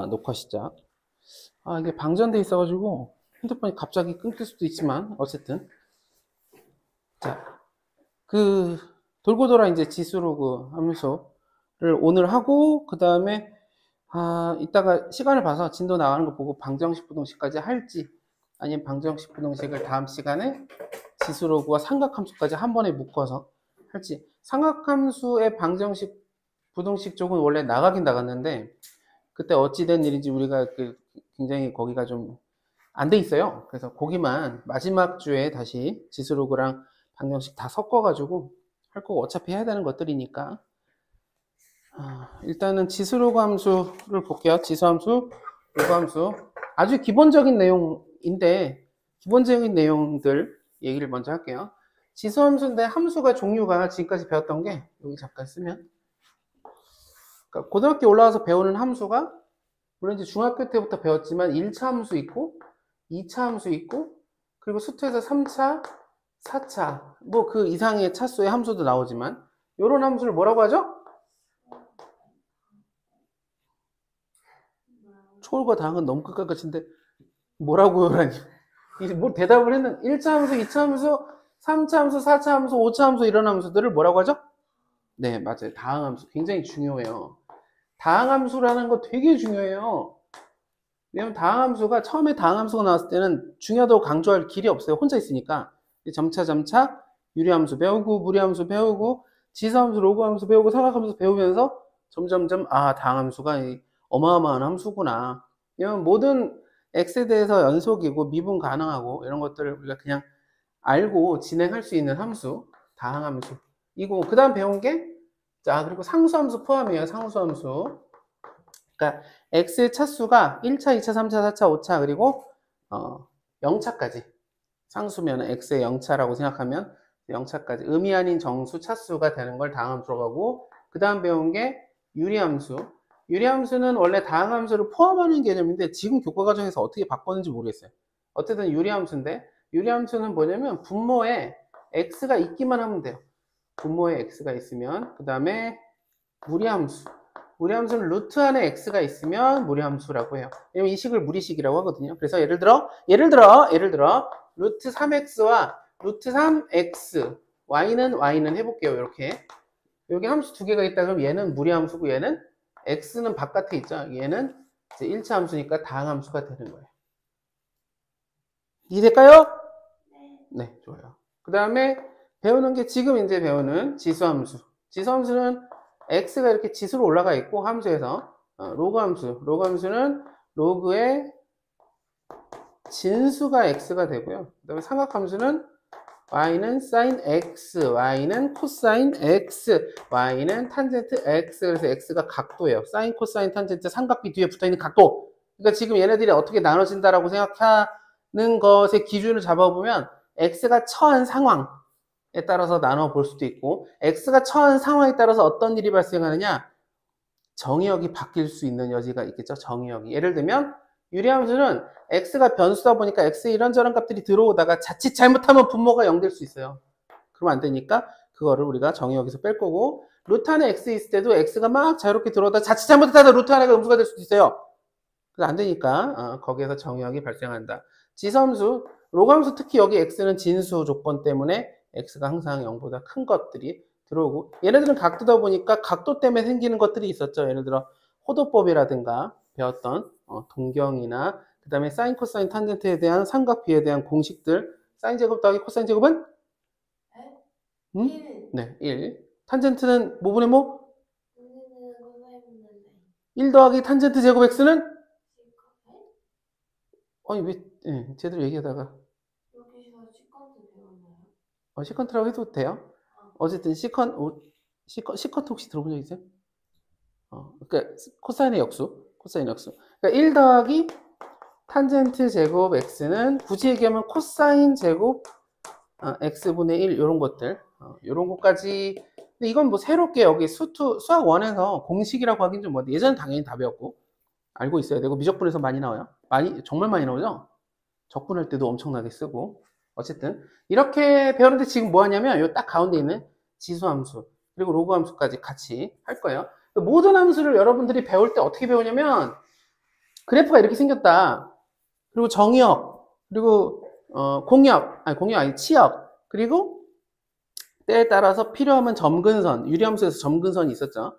녹화 시작. 이게 방전돼 있어가지고 핸드폰이 갑자기 끊길 수도 있지만, 어쨌든. 자, 돌고 돌아 이제 지수로그 함수를 오늘 하고, 그 다음에, 이따가 시간을 봐서 진도 나가는 거 보고 방정식 부동식까지 할지, 아니면 방정식 부동식을 다음 시간에 지수로그와 삼각함수까지 한 번에 묶어서 할지. 삼각함수의 방정식 부동식 쪽은 원래 나가긴 나갔는데, 그때 어찌된 일인지 우리가 굉장히 거기가 좀 안 돼 있어요. 그래서 거기만 마지막 주에 다시 지수로그랑 방정식 다 섞어가지고 할 거고, 어차피 해야 되는 것들이니까. 일단은 지수로그 함수를 볼게요. 지수함수, 로그 함수. 아주 기본적인 내용인데, 기본적인 내용들 얘기를 먼저 할게요. 지수함수인데 함수가 종류가 지금까지 배웠던 게, 여기 잠깐 쓰면, 그러니까 고등학교 올라와서 배우는 함수가, 물론 이제 중학교 때부터 배웠지만 1차 함수 있고 2차 함수 있고, 그리고 수투에서 3차, 4차, 뭐 그 이상의 차수의 함수도 나오지만, 이런 함수를 뭐라고 하죠? 초월과 다항은 너무 끝까지인데 뭐라고요? 라니. 뭐 대답을 했는 1차 함수, 2차 함수, 3차 함수, 4차 함수, 5차 함수, 이런 함수들을 뭐라고 하죠? 네, 맞아요. 다항 함수 굉장히 중요해요. 다항 함수라는 거 되게 중요해요. 왜냐면 다항함수가, 처음에 다항함수가 나왔을 때는 중요하다고 강조할 길이 없어요. 혼자 있으니까. 점차 유리함수 배우고, 무리함수 배우고, 지수함수, 로그함수 배우고, 삼각함수 배우면서 점점점 다항함수가 어마어마한 함수구나. 왜냐면 모든 x에 대해서 연속이고 미분 가능하고 이런 것들을 우리가 그냥 알고 진행할 수 있는 함수, 다항함수 이고, 그 다음 배운 게, 그리고 상수함수 포함이에요. 상수함수. 그러니까 x의 차수가 1차, 2차, 3차, 4차, 5차, 그리고 0차까지. 상수면 x의 0차라고 생각하면 0차까지 의미 아닌 정수 차수가 되는 걸 다항함수라고 하고, 그 다음 배운 게 유리함수. 유리함수는 원래 다항함수를 포함하는 개념인데 지금 교과 과정에서 어떻게 바꿨는지 모르겠어요. 어쨌든 유리함수인데, 유리함수는 뭐냐면 분모에 x가 있기만 하면 돼요. 분모에 x가 있으면. 그 다음에 무리함수. 무리함수는 루트 안에 x가 있으면 무리함수라고 해요. 왜냐면 이 식을 무리식이라고 하거든요. 그래서 예를 들어 루트 3x와 루트 3x, y는 해볼게요. 이렇게 여기 함수 두 개가 있다 그러면 얘는 무리함수고, 얘는 x는 바깥에 있죠. 얘는 이제 1차 함수니까 다항함수가 되는 거예요. 이해될까요? 네, 좋아요. 그 다음에 배우는 게 지금 이제 배우는 지수함수. 지수함수는 x가 이렇게 지수로 올라가 있고, 함수에서 로그함수는 로그의 진수가 x가 되고요. 그 다음에 삼각함수는 y는 sin x, y는 코사인 x, y는 탄젠트 x. 그래서 x가 각도예요. 사인, 코사인, 탄젠트 삼각비 뒤에 붙어있는 각도. 그러니까 지금 얘네들이 어떻게 나눠진다라고 생각하는 것의 기준을 잡아보면 x가 처한 상황에 따라서 나눠 볼 수도 있고, x가 처한 상황에 따라서 어떤 일이 발생하느냐, 정의역이 바뀔 수 있는 여지가 있겠죠. 정의역이. 예를 들면 유리함수는 x가 변수다 보니까 x에 이런저런 값들이 들어오다가 자칫 잘못하면 분모가 0 될 수 있어요. 그러면 안 되니까 그거를 우리가 정의역에서 뺄 거고, 루트 안에 x 있을 때도 x가 막 자유롭게 들어오다 자칫 잘못하다 루트 안에가 음수가 될 수도 있어요. 그래서 안 되니까 거기에서 정의역이 발생한다. 지수함수, 로그함수, 특히 여기 x는 진수 조건 때문에 x가 항상 0보다 큰 것들이 들어오고, 얘네들은 각도다 보니까 각도 때문에 생기는 것들이 있었죠. 예를 들어 호도법이라든가 배웠던 동경이나, 그 다음에 사인, 코사인, 탄젠트에 대한 삼각비에 대한 공식들. 사인 제곱 더하기 코사인 제곱은? 네, 1. 탄젠트는 모분의 모? 1 더하기 탄젠트 제곱 x는? 아니 왜 제대로 얘기하다가 여기서 시컨트 배웠나요? 시컨트라고 해도 돼요. 어쨌든 시컨트 혹시 들어본 적 있어요? 그러니까 코사인의 역수. 그러니까 1 더하기 탄젠트 제곱 x는 굳이 얘기하면 코사인 제곱 x분의 1, 이런 것들, 이런 것까지. 근데 이건 뭐 새롭게 여기 수학 1에서 공식이라고 하긴 좀 뭐한데, 예전에 당연히 다 배웠고 알고 있어야 되고, 미적분에서 많이 나와요. 정말 많이 나오죠. 적분할 때도 엄청나게 쓰고. 어쨌든 이렇게 배우는데 지금 뭐 하냐면 요 딱 가운데 있는 지수함수 그리고 로그함수까지 같이 할 거예요. 모든 함수를 여러분들이 배울 때 어떻게 배우냐면 그래프가 이렇게 생겼다. 그리고 정의역, 그리고 공역, 아니 공역 아니 치역, 그리고 때에 따라서 필요하면 점근선, 유리함수에서 점근선이 있었죠.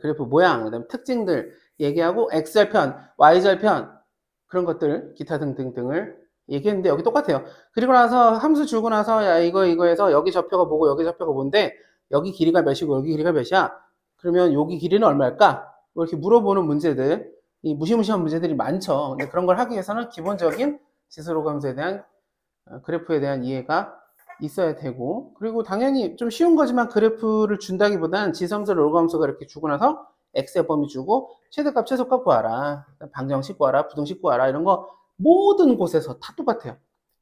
그래프 모양, 그다음에 특징들 얘기하고 x절편, y절편 그런 것들 기타 등등등을 얘기했는데 여기 똑같아요. 그리고 나서 함수 주고 나서 야 이거 해서 여기 좌표가 뭐고 여기 좌표가 뭔데 여기 길이가 몇이고 여기 길이가 몇이야? 그러면 여기 길이는 얼마일까? 뭐 이렇게 물어보는 문제들, 이 무시무시한 문제들이 많죠. 근데 그런 걸 하기 위해서는 기본적인 지수로감수에 대한 그래프에 대한 이해가 있어야 되고, 그리고 당연히 좀 쉬운 거지만 그래프를 준다기보다는 지수함수, 로그함수가 이렇게 주고 나서 x의 범위 주고 최대값, 최소값 구하라, 방정식 구하라, 부등식 구하라 이런 거 모든 곳에서 다 똑같아요.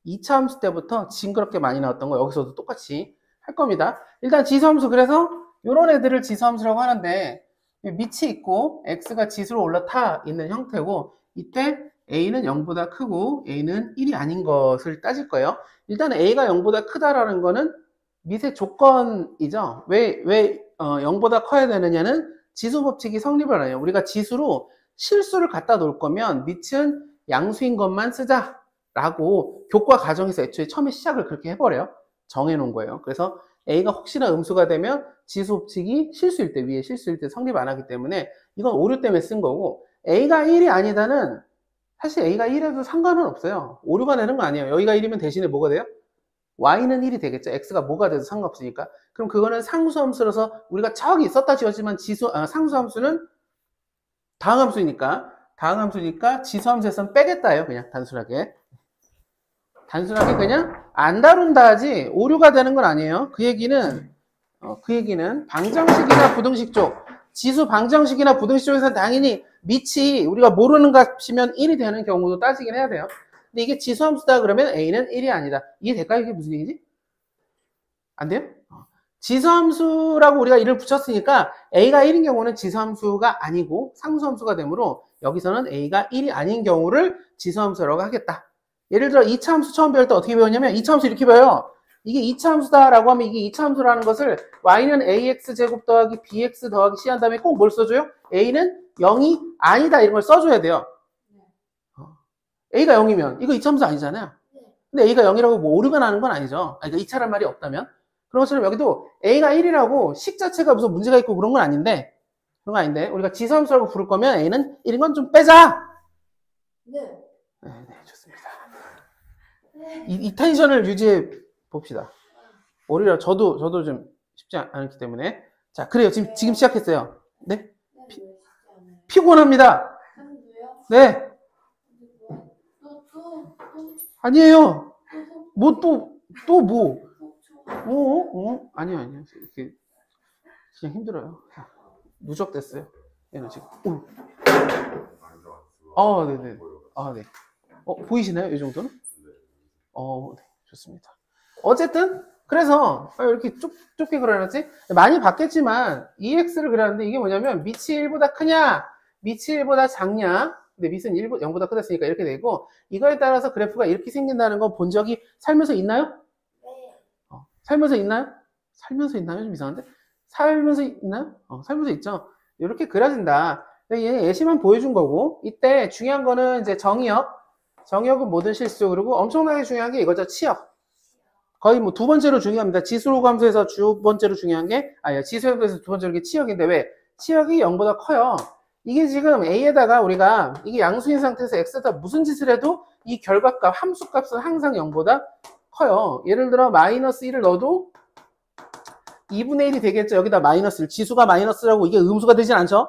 2차 함수 때부터 징그럽게 많이 나왔던 거 여기서도 똑같이 할 겁니다. 일단 지수함수, 그래서 이런 애들을 지수함수라고 하는데 밑이 있고 x가 지수로 올라타 있는 형태고, 이때 a는 0보다 크고 a는 1이 아닌 것을 따질 거예요. 일단 a가 0보다 크다라는 거는 밑의 조건이죠. 왜 0보다 커야 되느냐는 지수 법칙이 성립을 해요. 우리가 지수로 실수를 갖다 놓을 거면 밑은 양수인 것만 쓰자라고 교과 과정에서 애초에 처음에 시작을 그렇게 해버려요. 정해놓은 거예요. 그래서 a가 혹시나 음수가 되면 지수 법칙이 실수일 때, 위에 실수일 때 성립 안 하기 때문에 이건 오류 때문에 쓴 거고, a가 1이 아니다는 사실 a가 1에도 상관은 없어요. 오류가 되는 거 아니에요. 여기가 1이면 대신에 뭐가 돼요? y는 1이 되겠죠. x가 뭐가 돼도 상관없으니까. 그럼 그거는 상수함수라서 우리가 저기 썼다 지웠지만 상수함수는 다항함수니까 지수함수에서는 빼겠다예요. 그냥 단순하게 그냥 안 다룬다 하지 오류가 되는 건 아니에요. 그 얘기는 방정식이나 부등식 쪽, 지수 방정식이나 부등식 쪽에서는 당연히 밑이 우리가 모르는 값이면 1이 되는 경우도 따지긴 해야 돼요. 근데 이게 지수함수다 그러면 a는 1이 아니다. 이해될까요? 이게 무슨 얘기지? 안 돼요? 지수함수라고 우리가 이를 붙였으니까 a가 1인 경우는 지수함수가 아니고 상수함수가 되므로 여기서는 a가 1이 아닌 경우를 지수함수라고 하겠다. 예를 들어 2차 함수 처음 배울 때 어떻게 배웠냐면 2차 함수 이렇게 배워요. 이게 2차 함수다라고 하면 이게 2차 함수라는 것을 y는 ax 제곱 더하기 bx 더하기 c 한 다음에 꼭 뭘 써줘요? a는 0이 아니다 이런 걸 써줘야 돼요. a가 0이면 이거 2차 함수 아니잖아요. 근데 a가 0이라고 뭐 오류가 나는 건 아니죠. 그러니까 2차란 말이 없다면. 그런 것처럼 여기도 a가 1이라고 식 자체가 무슨 문제가 있고 그런 건 아닌데, 우리가 지수함수라고 부를 거면 a는 1인 건 좀 빼자. 네. 네, 좋습니다. 이 텐션을 유지해 봅시다. 오히려 저도 좀 쉽지 않기 때문에. 자, 그래요. 지금 시작했어요. 네? 피곤합니다. 네. 아니에요. 뭐. 아니요. 이렇게 그냥 힘들어요. 누적됐어요. 얘는 지금. 네네. 네. 보이시나요? 이 정도는? 네. 좋습니다. 어쨌든 그래서 이렇게 좁게 그려놨지? 많이 바뀌었지만 EX를 그렸는데 이게 뭐냐면 밑이 1보다 크냐, 밑이 1보다 작냐. 근데 밑은 0보다 크다으니까 이렇게 되고, 이거에 따라서 그래프가 이렇게 생긴다는 거 본 적이 살면서 있나요? 네. 살면서 있나요? 살면서 있나요? 좀 이상한데? 살면서 있나요? 살면서 있죠. 이렇게 그려진다. 얘 예시만 보여준 거고, 이때 중요한 거는 이제 정의역은 모든 실수, 그리고 엄청나게 중요한 게 이거죠. 치역. 거의 뭐 두 번째로 중요합니다. 지수로감수에서 두 번째로 중요한 게, 지수로감수에서 두 번째로 게 치역인데, 왜? 치역이 0보다 커요. 이게 지금 a에다가 우리가 이게 양수인 상태에서 x에다 무슨 짓을 해도 이 결과값, 함수값은 항상 0보다 커요. 예를 들어 마이너스 1을 넣어도 2분의 1이 되겠죠. 여기다 마이너스 1, 지수가 마이너스라고 이게 음수가 되진 않죠.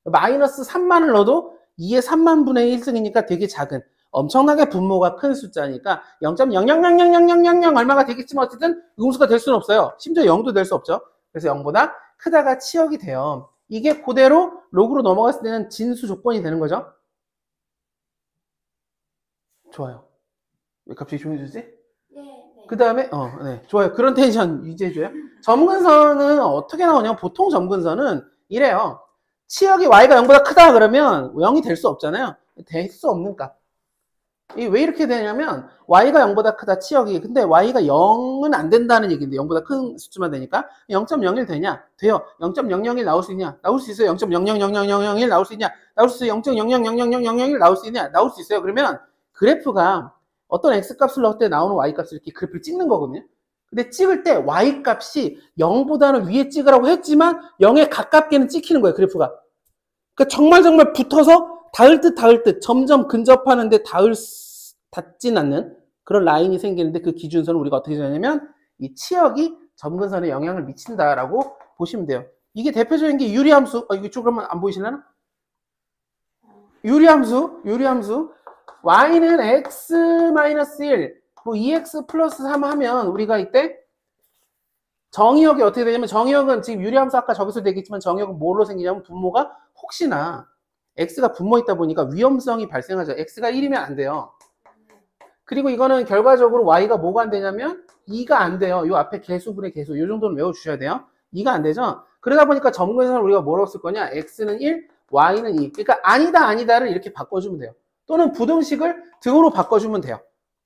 마이너스 3만을 넣어도 2의 3만 분의 1승이니까 되게 작은, 엄청나게 분모가 큰 숫자니까 0.00000000 얼마가 되겠지만 어쨌든 음수가 될 수는 없어요. 심지어 0도 될 수 없죠. 그래서 0보다 크다가 치역이 돼요. 이게 그대로 로그로 넘어갔을 때는 진수 조건이 되는 거죠. 좋아요. 왜 갑자기 조용해지지? 네. 그 다음에 네, 좋아요. 그런 텐션 유지해줘요. 점근선은 어떻게 나오냐면 보통 점근선은 이래요. 치역이 y가 0보다 크다 그러면 0이 될 수 없잖아요. 될 수 없는 값. 이 왜 이렇게 되냐면 y가 0보다 크다 치역이. 근데 y가 0은 안 된다는 얘기인데 0보다 큰 수치만 되니까 0.01 되냐? 돼요. 0.001 나올 수 있냐? 나올 수 있어요. 0.000001 나올 수 있냐? 나올 수 있어요. 0.00000001 나올 수 있냐? 나올 수 있어요. 그러면 그래프가 어떤 x값을 넣을 때 나오는 y값을 이렇게 그래프를 찍는 거거든요. 근데 찍을 때 y값이 0보다는 위에 찍으라고 했지만 0에 가깝게는 찍히는 거예요. 그래프가. 그러니까 정말 붙어서 닿을 듯 점점 근접하는데 닿진 않는 그런 라인이 생기는데 그 기준선을 우리가 어떻게 정하냐면 이 치역이 점근선에 영향을 미친다라고 보시면 돼요. 이게 대표적인 게 유리함수. 이거 조금만 안 보이실려나? 유리함수. y는 x-1, 뭐 2x 플러스 3 하면 우리가 이때 정의역이 어떻게 되냐면 정의역은 지금 유리함수 아까 저기서 되겠지만 정의역은 뭐로 생기냐면 분모가 혹시나 x가 분모 있다 보니까 위험성이 발생하죠. x가 1이면 안 돼요. 그리고 이거는 결과적으로 y가 뭐가 안 되냐면 2가 안 돼요. 이 앞에 개수분의 개수. 이 정도는 외워주셔야 돼요. 2가 안 되죠. 그러다 보니까 점근선을 우리가 뭐라고 쓸 거냐? x는 1, y는 2. 그러니까 아니다를 이렇게 바꿔주면 돼요. 또는 부등식을 등으로 바꿔주면 돼요.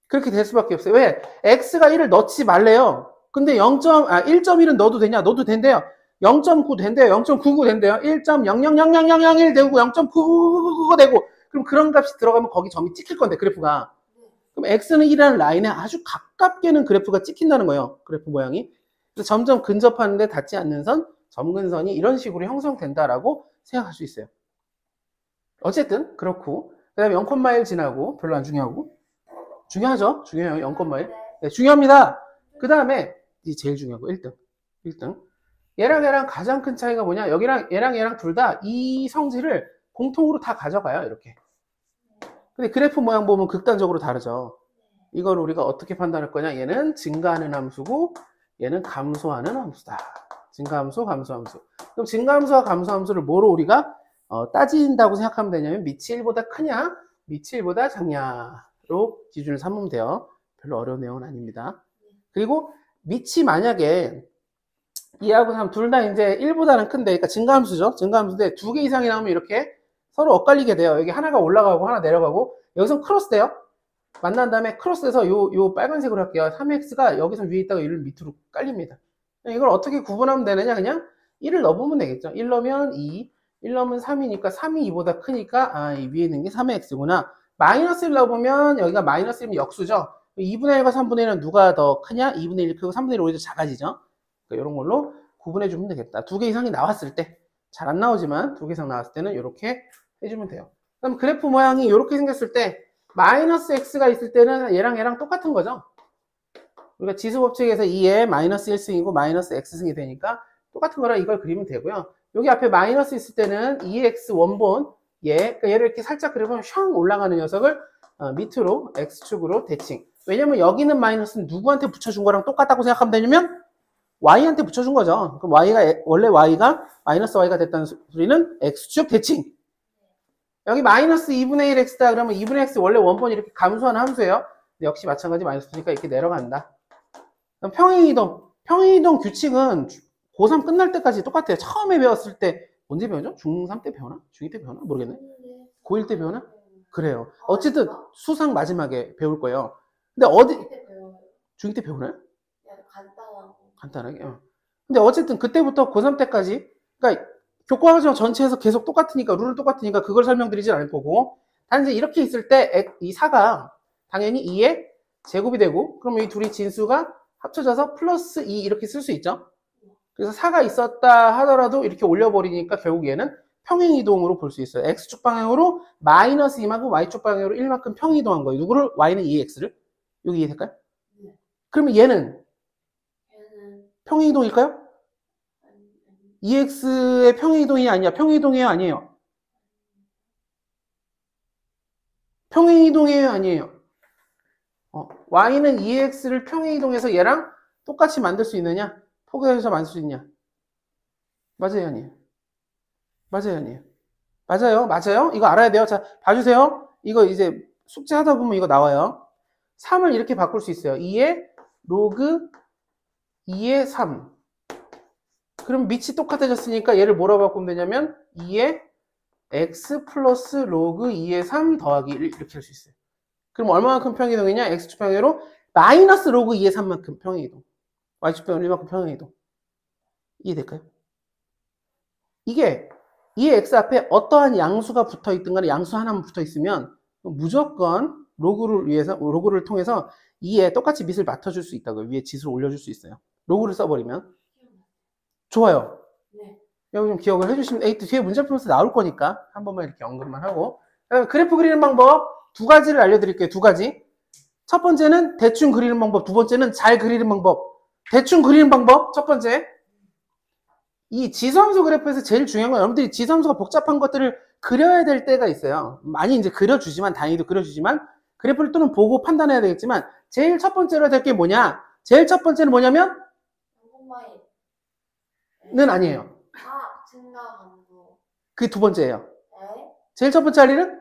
그렇게 될 수밖에 없어요. 왜? x가 1을 넣지 말래요. 근데 1.1은 넣어도 되냐? 넣어도 된대요. 0.9 된대요. 0.99 된대요. 1.000001 되고 0.99 되고 그럼 그런 값이 들어가면 거기 점이 찍힐 건데 그래프가. 그럼 x는 1이라는 라인에 아주 가깝게는 그래프가 찍힌다는 거예요. 그래프 모양이. 그래서 점점 근접하는데 닿지 않는 선, 점근선이 이런 식으로 형성된다라고 생각할 수 있어요. 어쨌든 그렇고 그 다음에 0,1 지나고 별로 안 중요하고 중요하죠? 중요해요. 0,1 네, 중요합니다. 그 다음에 이제 제일 중요하고 1등 얘랑 가장 큰 차이가 뭐냐? 여기랑 얘랑 둘 다 이 성질을 공통으로 다 가져가요. 이렇게. 근데 그래프 모양 보면 극단적으로 다르죠. 이걸 우리가 어떻게 판단할 거냐? 얘는 증가하는 함수고 얘는 감소하는 함수다. 증가함수, 감소함수. 그럼 증가함수와 감소함수를 뭐로 우리가 따진다고 생각하면 되냐면 밑이 1보다 크냐? 밑이 1보다 작냐로 기준을 삼으면 돼요. 별로 어려운 내용은 아닙니다. 그리고 밑이 만약에 2하고 3 둘 다 이제 1보다는 큰데, 그러니까 증가함수죠. 증가함수인데 두 개 이상이 나오면 이렇게 서로 엇갈리게 돼요. 여기 하나가 올라가고 하나 내려가고 여기서 크로스 돼요. 만난 다음에 크로스해서 요 빨간색으로 할게요. 3x가 여기서 위에 있다가 1을 밑으로 깔립니다. 이걸 어떻게 구분하면 되느냐? 그냥 1을 넣어보면 되겠죠. 1 넣으면 2, 1 넣으면 3이니까 3이 2보다 크니까 이 위에 있는 게 3x구나. 마이너스 1 넣어보면 여기가 마이너스 1이면 역수죠. 2분의 1과 3분의 1은 누가 더 크냐? 2분의 1 크고 3분의 1 오히려 작아지죠. 그러니까 이런 걸로 구분해 주면 되겠다. 두 개 이상이 나왔을 때, 잘 안 나오지만 두 개 이상 나왔을 때는 이렇게 해주면 돼요. 그럼 그래프 모양이 이렇게 생겼을 때 마이너스 x가 있을 때는 얘랑 똑같은 거죠. 우리가 지수법칙에서 2에 마이너스 1승이고 마이너스 x승이 되니까 똑같은 거라 이걸 그리면 되고요. 여기 앞에 마이너스 있을 때는 2x 원본 그러니까 얘를 이렇게 살짝 그려보면 샹 올라가는 녀석을 밑으로 x축으로 대칭. 왜냐면 여기는 마이너스는 누구한테 붙여준 거랑 똑같다고 생각하면 되냐면 y한테 붙여준 거죠. 그럼 원래 y가 마이너스 y가 됐다는 소리는 x축 대칭. 여기 마이너스 2분의 1x다 그러면 2분의 x 원래 원본이 이렇게 감소하는 함수예요. 근데 역시 마찬가지 마이너스니까 이렇게 내려간다. 그럼 평행이동 규칙은 고3 끝날 때까지 똑같아요. 처음에 배웠을 때 언제 배웠죠? 중3 때 배우나? 중2 때 배우나? 모르겠네. 고1 때 배우나? 그래요. 어쨌든 수상 마지막에 배울 거예요. 근데 중2 때 배우나요? 간단하게. 근데 어쨌든 그때부터 고3 때까지 그러니까 교과과정 전체에서 계속 똑같으니까 룰은 똑같으니까 그걸 설명드리진 않을 거고 단지 이렇게 있을 때 이 4가 당연히 2의 제곱이 되고 그럼 이 둘이 진수가 합쳐져서 플러스 2 이렇게 쓸 수 있죠. 그래서 4가 있었다 하더라도 이렇게 올려버리니까 결국 얘는 평행이동으로 볼 수 있어요. x축 방향으로 마이너스 2만큼 y축 방향으로 1만큼 평행이동한 거예요. 누구를? y는 2x를. 여기 이해될까요? 네. 그러면 얘는 평행이동일까요? 2x의 평행이동이 아니야. 평행이동이에요? 아니에요? 평행이동이에요? 아니에요? y는 2x를 평행이동해서 얘랑 똑같이 만들 수 있느냐? 포개해서 만들 수 있냐? 맞아요? 아니에요? 맞아요? 아니에요? 맞아요? 이거 알아야 돼요. 자, 봐주세요. 이거 이제 숙제 하다 보면 이거 나와요. 3을 이렇게 바꿀 수 있어요. 2의 로그 2의 3. 그럼 밑이 똑같아졌으니까 얘를 뭐라고 바꾸면 되냐면 2의 x 플러스 로그 2의 3 더하기 1 이렇게 할 수 있어요. 그럼 얼마만큼 평행이동이냐? x축 평행으로 마이너스 로그 2의 3만큼 평행이동. y축 평행 1만큼 평행이동. 이해될까요? 이게 이 x 앞에 어떠한 양수가 붙어 있든 간에 양수 하나만 붙어 있으면 무조건 로그를 통해서 2에 똑같이 밑을 맞춰줄 수 있다고요. 위에 지수를 올려줄 수 있어요. 로그를 써버리면. 좋아요. 네. 여기 좀 기억을 해주시면, 뒤에 문제 풀면서 나올 거니까 한 번만 이렇게 언급만 하고. 그래프 그리는 방법 두 가지를 알려드릴게요. 두 가지. 첫 번째는 대충 그리는 방법, 두 번째는 잘 그리는 방법. 대충 그리는 방법, 첫 번째. 이 지수함수 그래프에서 제일 중요한 건 여러분들이 지수함수가 복잡한 것들을 그려야 될 때가 있어요. 많이 이제 그려주지만, 단위도 그려주지만, 그래프를 또는 보고 판단해야 되겠지만, 제일 첫 번째로 될 게 뭐냐? 제일 첫 번째는 뭐냐면, 콤마이. 는 아니에요. 아, 증가 감소. 그게 두 번째예요. 네. 제일 첫 번째 할 일은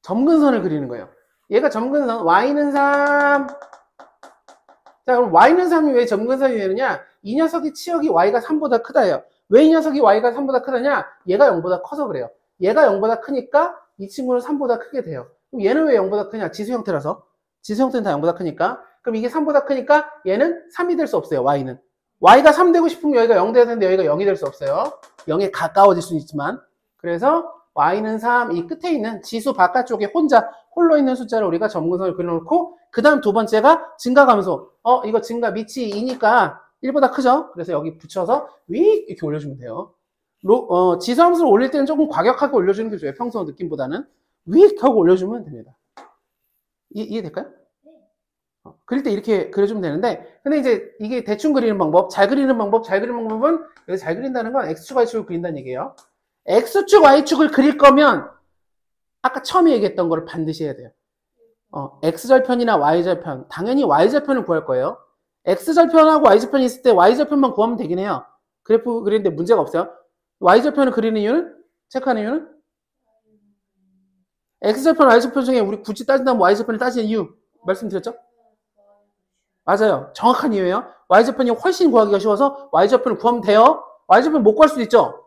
점근선을 그리는 거예요. 얘가 점근선, y는 3. 자, 그럼 y는 3이 왜 점근선이 되느냐? 이 녀석의 치역이 y가 3보다 크다예요. 왜 이 녀석이 y가 3보다 크다냐? 얘가 0보다 커서 그래요. 얘가 0보다 크니까 이 친구는 3보다 크게 돼요. 그럼 얘는 왜 0보다 크냐? 지수 형태라서. 지수 형태는 다 0보다 크니까. 그럼 이게 3보다 크니까 얘는 3이 될 수 없어요. y는. y가 3 되고 싶으면 여기가 0 돼야 되는데 여기가 0이 될 수 없어요. 0에 가까워질 수는 있지만. 그래서 y는 3, 이 끝에 있는 지수 바깥쪽에 홀로 있는 숫자를 우리가 점근선을 그려놓고, 그 다음 두 번째가 증가 감소. 이거 증가 밑이 2니까 1보다 크죠? 그래서 여기 붙여서 위 이렇게 올려주면 돼요. 지수 함수를 올릴 때는 조금 과격하게 올려주는 게 좋아요. 평소 느낌보다는. 위 하고 올려주면 됩니다. 이해될까요? 그릴 때 이렇게 그려주면 되는데, 근데 이제 이게 대충 그리는 방법, 잘 그리는 방법은, 여기 잘 그린다는 건 X축, Y축을 그린다는 얘기예요. X축, Y축을 그릴 거면, 아까 처음에 얘기했던 거를 반드시 해야 돼요. X절편이나 Y절편, 당연히 Y절편을 구할 거예요. X절편하고 Y절편이 있을 때 Y절편만 구하면 되긴 해요. 그래프 그리는데 문제가 없어요. Y절편을 그리는 이유는? 체크하는 이유는? X절편, Y절편 중에 우리 굳이 따진다면 Y절편을 따지는 이유 말씀드렸죠? 맞아요. 정확한 이유예요. Y절편이 훨씬 구하기가 쉬워서 Y절편을 구하면 돼요. Y절편 못 구할 수도 있죠.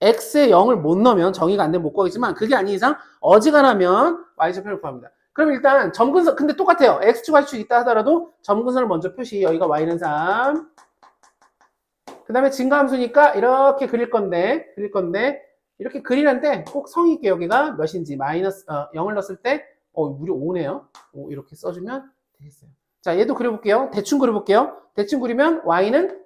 X에 0을 못 넣으면 정의가 안 되면 못 구하겠지만, 그게 아닌 이상 어지간하면 Y절편을 구합니다. 그럼 일단 점근선, 근데 똑같아요. X축, Y축 있다 하더라도 점근선을 먼저 표시. 여기가 Y는 3. 그 다음에 증가함수니까 이렇게 그릴 건데 이렇게 그리는데 꼭 성의 있게 여기가 몇인지 마이너스 0을 넣었을 때 무려 5네요. 5 이렇게 써주면 되겠어요. 자, 얘도 그려볼게요. 대충 그려볼게요. 대충 그리면 Y는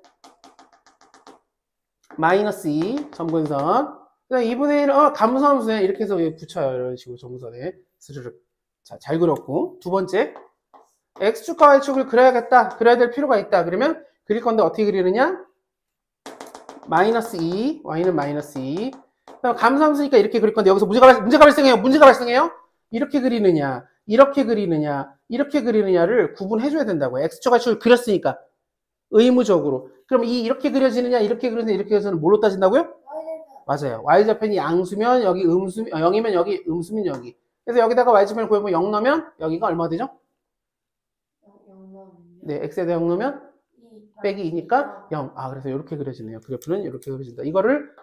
마이너스 2 점근선. 그다음 2분의 1 감소함수에 이렇게 해서 붙여요. 이런 식으로 점근선에 스르륵. 자, 잘 그렸고, 두 번째 X축과 Y축을 그려야겠다. 그려야 될 필요가 있다. 그러면 그릴 건데 어떻게 그리느냐? 마이너스 2, Y는 마이너스 2. 그다음 감소함수니까 이렇게 그릴 건데 여기서 문제가 발생해요. 이렇게 그리느냐, 이렇게 그리느냐를 구분해줘야 된다고요. X축과 Y축을 그렸으니까 의무적으로. 그럼 이렇게 그려지느냐, 이렇게 그려지느냐 뭘로 따진다고요? 맞아요. Y절편이 양수면 여기 0이면 여기 음수면 여기. 그래서 여기다가 Y절편을 구해보면 0 넣으면 여기가 얼마가 되죠? 0 네, X에다 0 넣으면 빼기 2니까 0. 그래서 이렇게 그려지네요. 그래프는 이렇게 그려진다. 이거를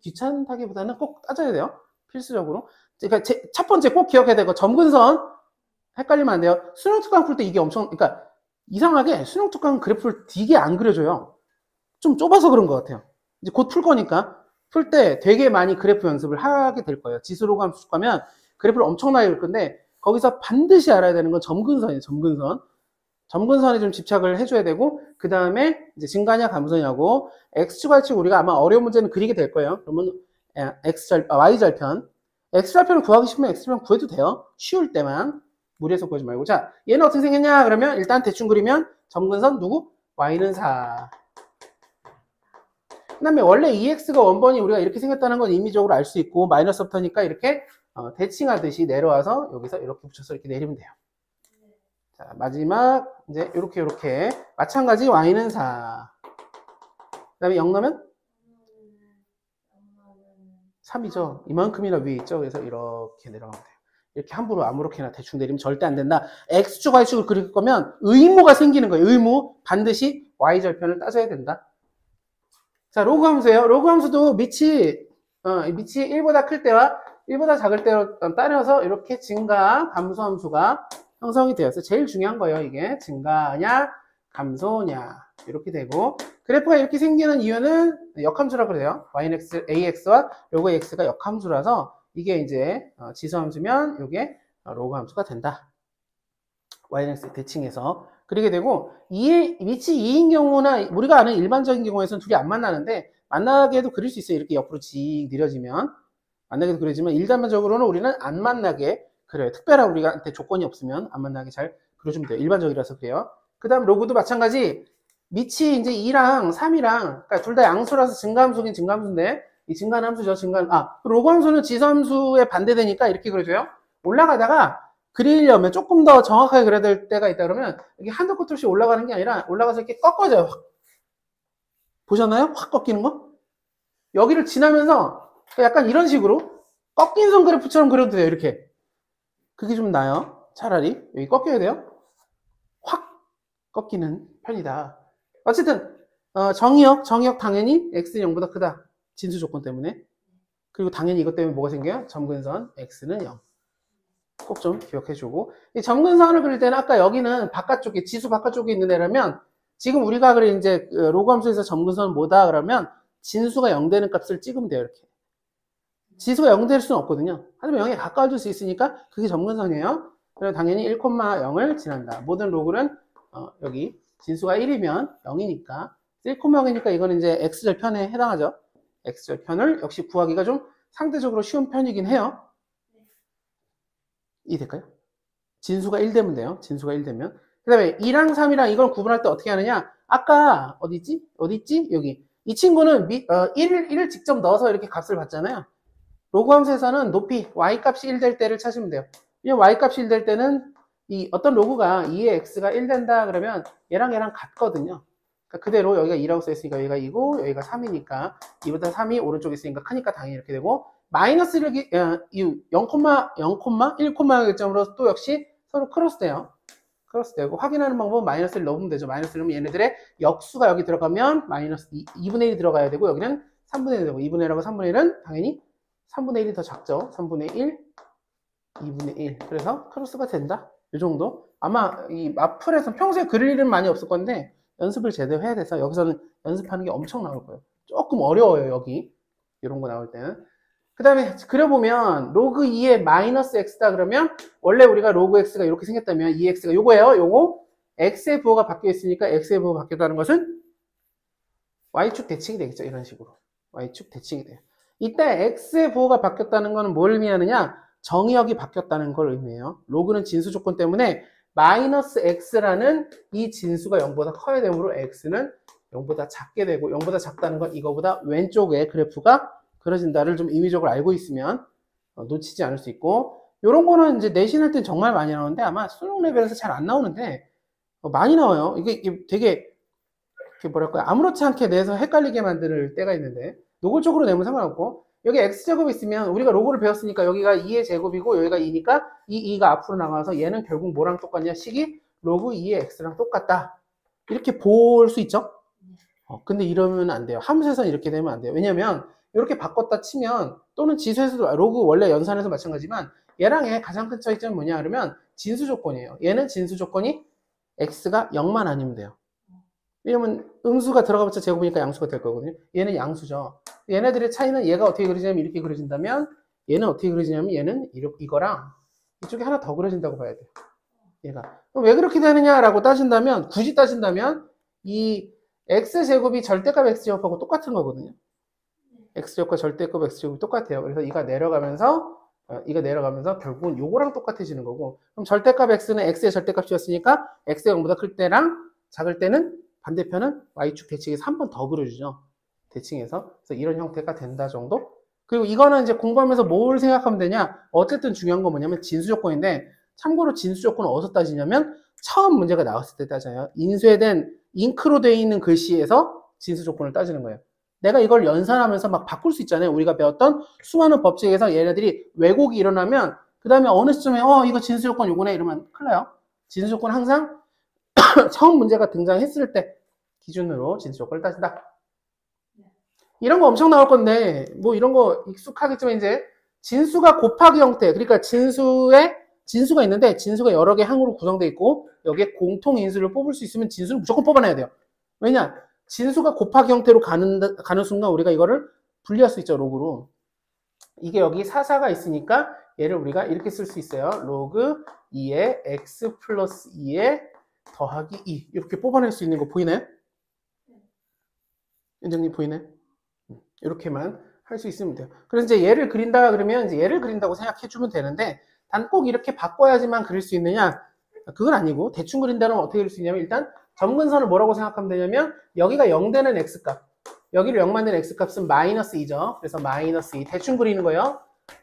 귀찮다기보다는 꼭 따져야 돼요. 필수적으로. 그러니까 첫 번째 꼭 기억해야 되고, 점근선 헷갈리면 안 돼요. 수능 특강 풀 때 이게 그러니까 이상하게 수능 특강 그래프를 되게 안 그려줘요. 좀 좁아서 그런 것 같아요. 이제 곧 풀 거니까 풀 때 되게 많이 그래프 연습을 하게 될 거예요. 지수로 가면 그래프를 엄청나게 그릴 건데, 거기서 반드시 알아야 되는 건 점근선이에요. 점근선에 좀 집착을 해줘야 되고, 그 다음에 이제 증가냐 감소냐고, X축, Y축 우리가 아마 어려운 문제는 그리게 될 거예요. 그러면 Y절편. X절편을 구하기 싶으면 X절편 구해도 돼요. 쉬울 때만. 무리해서 구하지 말고. 자, 얘는 어떻게 생겼냐? 그러면 일단 대충 그리면 점근선 누구? Y는 4. 그 다음에 원래 EX가 원본이 우리가 이렇게 생겼다는 건 임의적으로 알 수 있고, 마이너스부터니까 이렇게 대칭하듯이 내려와서 여기서 이렇게 붙여서 이렇게 내리면 돼요. 자, 마지막 이제 이렇게 마찬가지 Y는 4. 그 다음에 0 넣으면 3이죠. 이만큼이나 위에 있죠. 그래서 이렇게 내려가면 돼요. 이렇게 함부로 아무렇게나 대충 내리면 절대 안 된다. X축, Y축을 그릴 거면 의무가 생기는 거예요. 의무. 반드시 Y절편을 따져야 된다. 자, 로그 함수예요. 로그 함수도 밑이 1보다 클 때와 1보다 작을 때 따라서 이렇게 증가, 감소 함수가 형성이 되어서 제일 중요한 거예요. 이게 증가냐, 감소냐 이렇게 되고 그래프가 이렇게 생기는 이유는 역함수라고 그래요. yx, ax와 로그 x가 역함수라서 이게 이제 지수함수면 이게 로그 함수가 된다. yx 대칭해서 그렇게 되고 위치 2인 경우나 우리가 아는 일반적인 경우에서는 둘이 안 만나는데 만나게 해도 그릴 수 있어요. 이렇게 옆으로 직 느려지면 만나게도 그려지만 일반적으로는 우리는 안 만나게 그래요. 특별한 우리한테 조건이 없으면 안 만나게 잘 그려주면 돼요. 일반적이라서 그래요. 그 다음 로그도 마찬가지 밑이 이제 2랑 3이랑 그러니까 둘 다 양수라서 증가함수긴 증가함수인데 이 증가는 함수죠. 로그 함수는 지수함수에 반대되니까 이렇게 그려줘요. 올라가다가 그리려면 조금 더 정확하게 그려야 될 때가 있다 그러면 이게 한도 끝 없이 올라가는 게 아니라 올라가서 이렇게 꺾어져요. 확. 보셨나요? 확 꺾이는 거? 여기를 지나면서 약간 이런 식으로 꺾인 선 그래프처럼 그려도 돼요. 이렇게. 그게 좀 나아요. 차라리. 여기 꺾여야 돼요. 확 꺾이는 편이다. 어쨌든 정의역 당연히 x는 0보다 크다. 진수 조건 때문에. 그리고 당연히 이것 때문에 뭐가 생겨요? 점근선 x는 0. 꼭 좀 기억해주고 이 점근선을 그릴 때는 아까 여기는 바깥쪽에 지수 바깥쪽에 있는 애라면 지금 우리가 그래 이제 로그 함수에서 점근선은 뭐다 그러면 진수가 0 되는 값을 찍으면 돼요. 이렇게. 지수가 0 될 수는 없거든요. 하지만 0에 가까워질 수 있으니까 그게 점근선이에요. 그래서 당연히 1,0을 지난다. 모든 로그는 여기 진수가 1이면 0이니까 1,0이니까 이거는 이제 x절편에 해당하죠. x절편을 역시 구하기가 좀 상대적으로 쉬운 편이긴 해요. 이해될까요? 진수가 1 되면 돼요. 진수가 1 되면. 그 다음에 2랑 3이랑 이걸 구분할 때 어떻게 하느냐? 아까 어디 있지? 여기. 이 친구는 1을 직접 넣어서 이렇게 값을 받잖아요. 로그 함수에서는 높이 y값이 1 될 때를 찾으면 돼요. 왜냐면 y값이 1 될 때는 이 어떤 로그가 2의 x가 1 된다 그러면 얘랑 같거든요. 그러니까 그대로 여기가 2라고 써있으니까 여기가 2고 여기가 3이니까 2보다 3이 오른쪽에 있으니까 크니까 당연히 이렇게 되고 마이너스 0, 1, 결점으로 또 역시 서로 크로스돼요. 크로스되고 확인하는 방법은 마이너스를 넣으면 되죠. 마이너스를 넣으면 얘네들의 역수가 여기 들어가면 마이너스 2분의 1이 들어가야 되고 여기는 3분의 1이 되고 2분의 1하고 3분의 1은 당연히 3분의 1이 더 작죠. 3분의 1, 2분의 1. 그래서 크로스가 된다. 이 정도. 아마 이 마플에서 평소에 그릴 일은 많이 없을 건데 연습을 제대로 해야 돼서 여기서는 연습하는 게 엄청 나올 거예요. 조금 어려워요. 여기. 이런 거 나올 때는. 그 다음에 그려보면 로그 2의 마이너스 x다 그러면 원래 우리가 로그 x가 이렇게 생겼다면 2x가 요거예요. 요거 x의 부호가 바뀌어 있으니까 x의 부호가 바뀌었다는 것은 y축 대칭이 되겠죠. 이런 식으로. y축 대칭이 돼요. 이때 x의 부호가 바뀌었다는 것은 뭘 의미하느냐? 정의역이 바뀌었다는 걸 의미해요. 로그는 진수 조건 때문에 마이너스 x라는 이 진수가 0보다 커야 되므로 x는 0보다 작게 되고 0보다 작다는 건 이거보다 왼쪽에 그래프가 그려진다를 좀 임의적으로 알고 있으면 놓치지 않을 수 있고 이런 거는 이제 내신할 때 정말 많이 나오는데 아마 수능 레벨에서 잘 안 나오는데 많이 나와요. 이게 되게 뭐랄까요 아무렇지 않게 내서 헷갈리게 만들 때가 있는데 노골적으로 내면 상관없고 여기 x제곱이 있으면 우리가 로그를 배웠으니까 여기가 2의 제곱이고 여기가 2니까 이 2가 앞으로 나가서 얘는 결국 뭐랑 똑같냐 식이 로그 2의 x랑 똑같다 이렇게 볼 수 있죠. 근데 이러면 안 돼요. 함수에서는 이렇게 되면 안 돼요. 왜냐면 이렇게 바꿨다 치면 또는 지수에서도 로그 원래 연산에서 마찬가지지만 얘랑 얘 가장 큰 차이점은 뭐냐 그러면 진수 조건이에요. 얘는 진수 조건이 x가 0만 아니면 돼요. 왜냐면 음수가 들어가봤자 제곱이니까 양수가 될 거거든요. 얘는 양수죠. 얘네들의 차이는 얘가 어떻게 그려지냐면 이렇게 그려진다면 얘는 어떻게 그려지냐면 얘는 이거랑 이쪽에 하나 더 그려진다고 봐야 돼요. 얘가. 그럼 왜 그렇게 되느냐라고 따진다면 굳이 따진다면 이 x제곱이 절대값 x제곱하고 똑같은 거거든요. x제곱과 절대값 x제곱이 똑같아요. 그래서 이가 내려가면서 결국은 요거랑 똑같아지는 거고 그럼 절대값 x는 x의 절대값이었으니까 x가 0보다 클 때랑 작을 때는 반대편은 y축 대칭에서 한 번 더 그려주죠. 대칭해서. 그래서 이런 형태가 된다 정도? 그리고 이거는 이제 공부하면서 뭘 생각하면 되냐? 어쨌든 중요한 건 뭐냐면 진수 조건인데 참고로 진수 조건은 어디서 따지냐면 처음 문제가 나왔을 때 따져요. 인쇄된 잉크로 되어 있는 글씨에서 진수 조건을 따지는 거예요. 내가 이걸 연산하면서 막 바꿀 수 있잖아요. 우리가 배웠던 수많은 법칙에서 얘네들이 왜곡이 일어나면 그 다음에 어느 시점에 이거 진수 조건 요거네 이러면 큰일 나요. 진수 조건 항상 처음 문제가 등장했을 때 기준으로 진수 조건을 따진다. 이런 거 엄청 나올 건데 뭐 이런 거 익숙하겠지만 이제 진수가 곱하기 형태. 그러니까 진수가 있는데 진수가 여러 개 항으로 구성되어 있고 여기에 공통 인수를 뽑을 수 있으면 진수를 무조건 뽑아내야 돼요. 왜냐? 진수가 곱하기 형태로 가는 순간 우리가 이거를 분리할 수 있죠. 로그로. 이게 여기 사사가 있으니까 얘를 우리가 이렇게 쓸 수 있어요. 로그 2에 x 플러스 2에 더하기 2 이렇게 뽑아낼 수 있는 거 보이나요? 연정님 보이나요? 이렇게만 할 수 있으면 돼요. 그래서 이제 얘를 그린다 그러면 이제 얘를 그린다고 생각해 주면 되는데 단 꼭 이렇게 바꿔야지만 그릴 수 있느냐? 그건 아니고 대충 그린다면 어떻게 그릴 수 있냐면 일단 점근선을 뭐라고 생각하면 되냐면 여기가 0 되는 x값 여기를 0 만드는 x값은 마이너스 2죠. 그래서 마이너스 2 대충 그리는 거예요.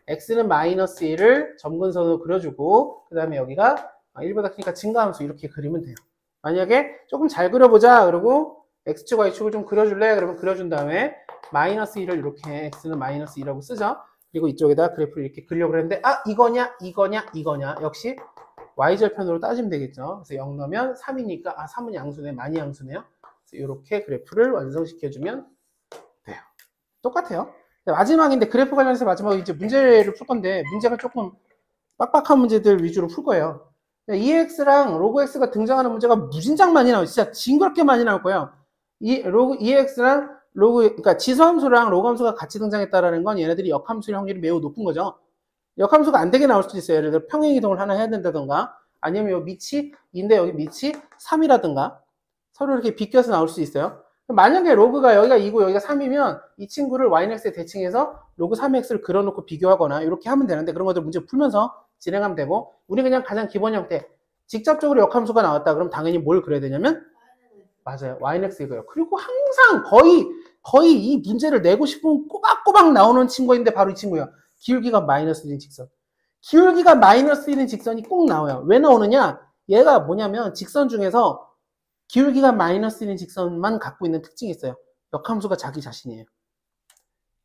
x는 마이너스 2를 점근선으로 그려주고 그 다음에 여기가 1보다 크니까 증가함수 이렇게 그리면 돼요. 만약에 조금 잘 그려보자 그러고 x축 y축을 좀 그려줄래? 그러면 그려준 다음에 마이너스 2를 이렇게 x는 마이너스 2라고 쓰죠. 그리고 이쪽에다 그래프를 이렇게 그리려고 그랬는데 이거냐 역시 y절편으로 따지면 되겠죠. 그래서 0 넣으면 3이니까 3은 양수네 많이 양수네요. 그래서 이렇게 그래프를 완성시켜주면 돼요. 똑같아요. 마지막인데 그래프 관련해서 마지막에 이제 문제를 풀 건데 문제가 조금 빡빡한 문제들 위주로 풀 거예요. EX랑 로그 X가 등장하는 문제가 무진장 많이 나와요. 진짜 징그럽게 많이 나올 거예요. 로그 EX랑 그러니까 지수함수랑 로그함수가 같이 등장했다라는 건 얘네들이 역함수일 확률이 매우 높은 거죠. 역함수가 안 되게 나올 수도 있어요. 예를 들어 평행이동을 하나 해야 된다던가 아니면 여기 밑이 2인데 여기 밑이 3이라든가 서로 이렇게 비껴서 나올 수 있어요. 만약에 로그가 여기가 2고 여기가 3이면 이 친구를 yx에 대칭해서 로그 3x를 그려놓고 비교하거나 이렇게 하면 되는데 그런 것들 문제 풀면서 진행하면 되고 우리 그냥 가장 기본 형태 직접적으로 역함수가 나왔다 그럼 당연히 뭘 그려야 되냐면 맞아요. yx 이거예요. 그리고 항상 거의 이 문제를 내고 싶으면 꼬박꼬박 나오는 친구인데 바로 이 친구예요. 기울기가 마이너스 1인 직선. 기울기가 마이너스 1인 직선이 꼭 나와요. 왜 나오느냐? 얘가 뭐냐면 직선 중에서 기울기가 마이너스 1인 직선만 갖고 있는 특징이 있어요. 역함수가 자기 자신이에요.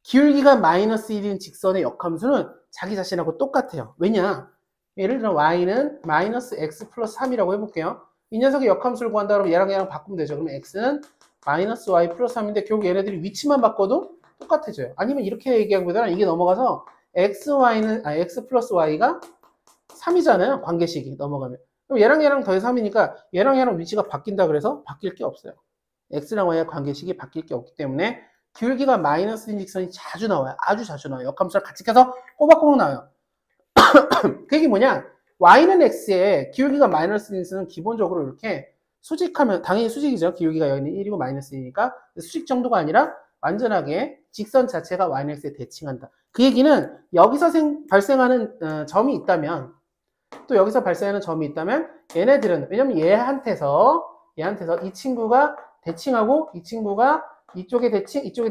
기울기가 마이너스 1인 직선의 역함수는 자기 자신하고 똑같아요. 왜냐? 예를 들어 y는 마이너스 x 플러스 3이라고 해볼게요. 이 녀석의 역함수를 구한다 그러면 얘랑 바꾸면 되죠. 그러면 x는 마이너스 y 플러스 3인데 결국 얘네들이 위치만 바꿔도 똑같아져요. 아니면 이렇게 얘기하기보다는 이게 넘어가서 x 플러스 y가 3이잖아요. 관계식이 넘어가면. 그럼 얘랑 더해서 3이니까 얘랑 위치가 바뀐다 그래서 바뀔 게 없어요. x랑 y의 관계식이 바뀔 게 없기 때문에 기울기가 마이너스인 직선이 자주 나와요. 아주 자주 나와요. 역함수를 같이 껴서 꼬박꼬박 나와요. 그게 뭐냐? y는 x에 기울기가 마이너스인 직선은 기본적으로 이렇게 수직하면 당연히 수직이죠. 기울기가 여기는 1이고 마이너스 1이니까 수직 정도가 아니라 완전하게 직선 자체가 y는 x에 대칭한다. 그 얘기는 여기서 발생하는 점이 있다면 또 여기서 발생하는 점이 있다면 얘네들은 왜냐면 얘한테서 이 친구가 대칭하고 이 친구가 이쪽에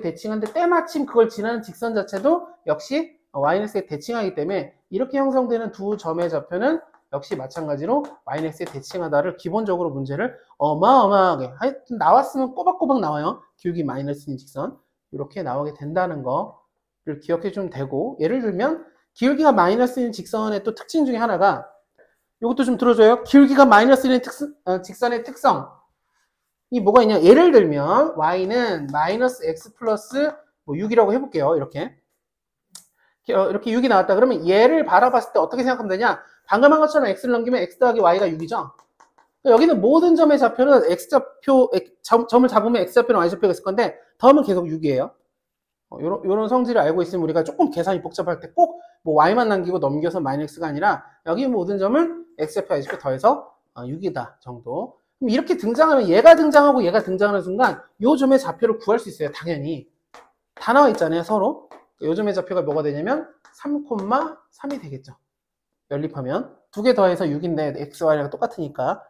대칭한데 때마침 그걸 지나는 직선 자체도 역시 yx에 대칭하기 때문에 이렇게 형성되는 두 점의 좌표는 역시 마찬가지로 yx에 대칭하다를 기본적으로 문제를 어마어마하게 하여튼 나왔으면 꼬박꼬박 나와요. 기울기 마이너스인 직선 이렇게 나오게 된다는 거를 기억해 주면 되고 예를 들면 기울기가 마이너스인 직선의 또 특징 중에 하나가 이것도 좀 들어줘요. 기울기가 마이너스인 직선의 특성 이 뭐가 있냐? 예를 들면 y는 마이너스 x 플러스 6이라고 해볼게요. 이렇게 6이 나왔다. 그러면 얘를 바라봤을 때 어떻게 생각하면 되냐? 방금 한 것처럼 x를 넘기면 x 더하기 y가 6이죠. 여기는 모든 점의 좌표는 x좌표 점을 잡으면 x좌표는 y좌표가 있을 건데 더하면 계속 6이에요. 요런 성질을 알고 있으면 우리가 조금 계산이 복잡할 때 꼭 뭐 y만 남기고 넘겨서 마이너스가 아니라 여기 모든 점을 x좌표 y좌표 더해서 6이다 정도. 그럼 이렇게 등장하면 얘가 등장하고 얘가 등장하는 순간 요 점의 좌표를 구할 수 있어요. 당연히 다 나와 있잖아요. 서로 요 점의 좌표가 뭐가 되냐면 3,3이 되겠죠. 연립하면 두 개 더해서 6인데 x, y가 똑같으니까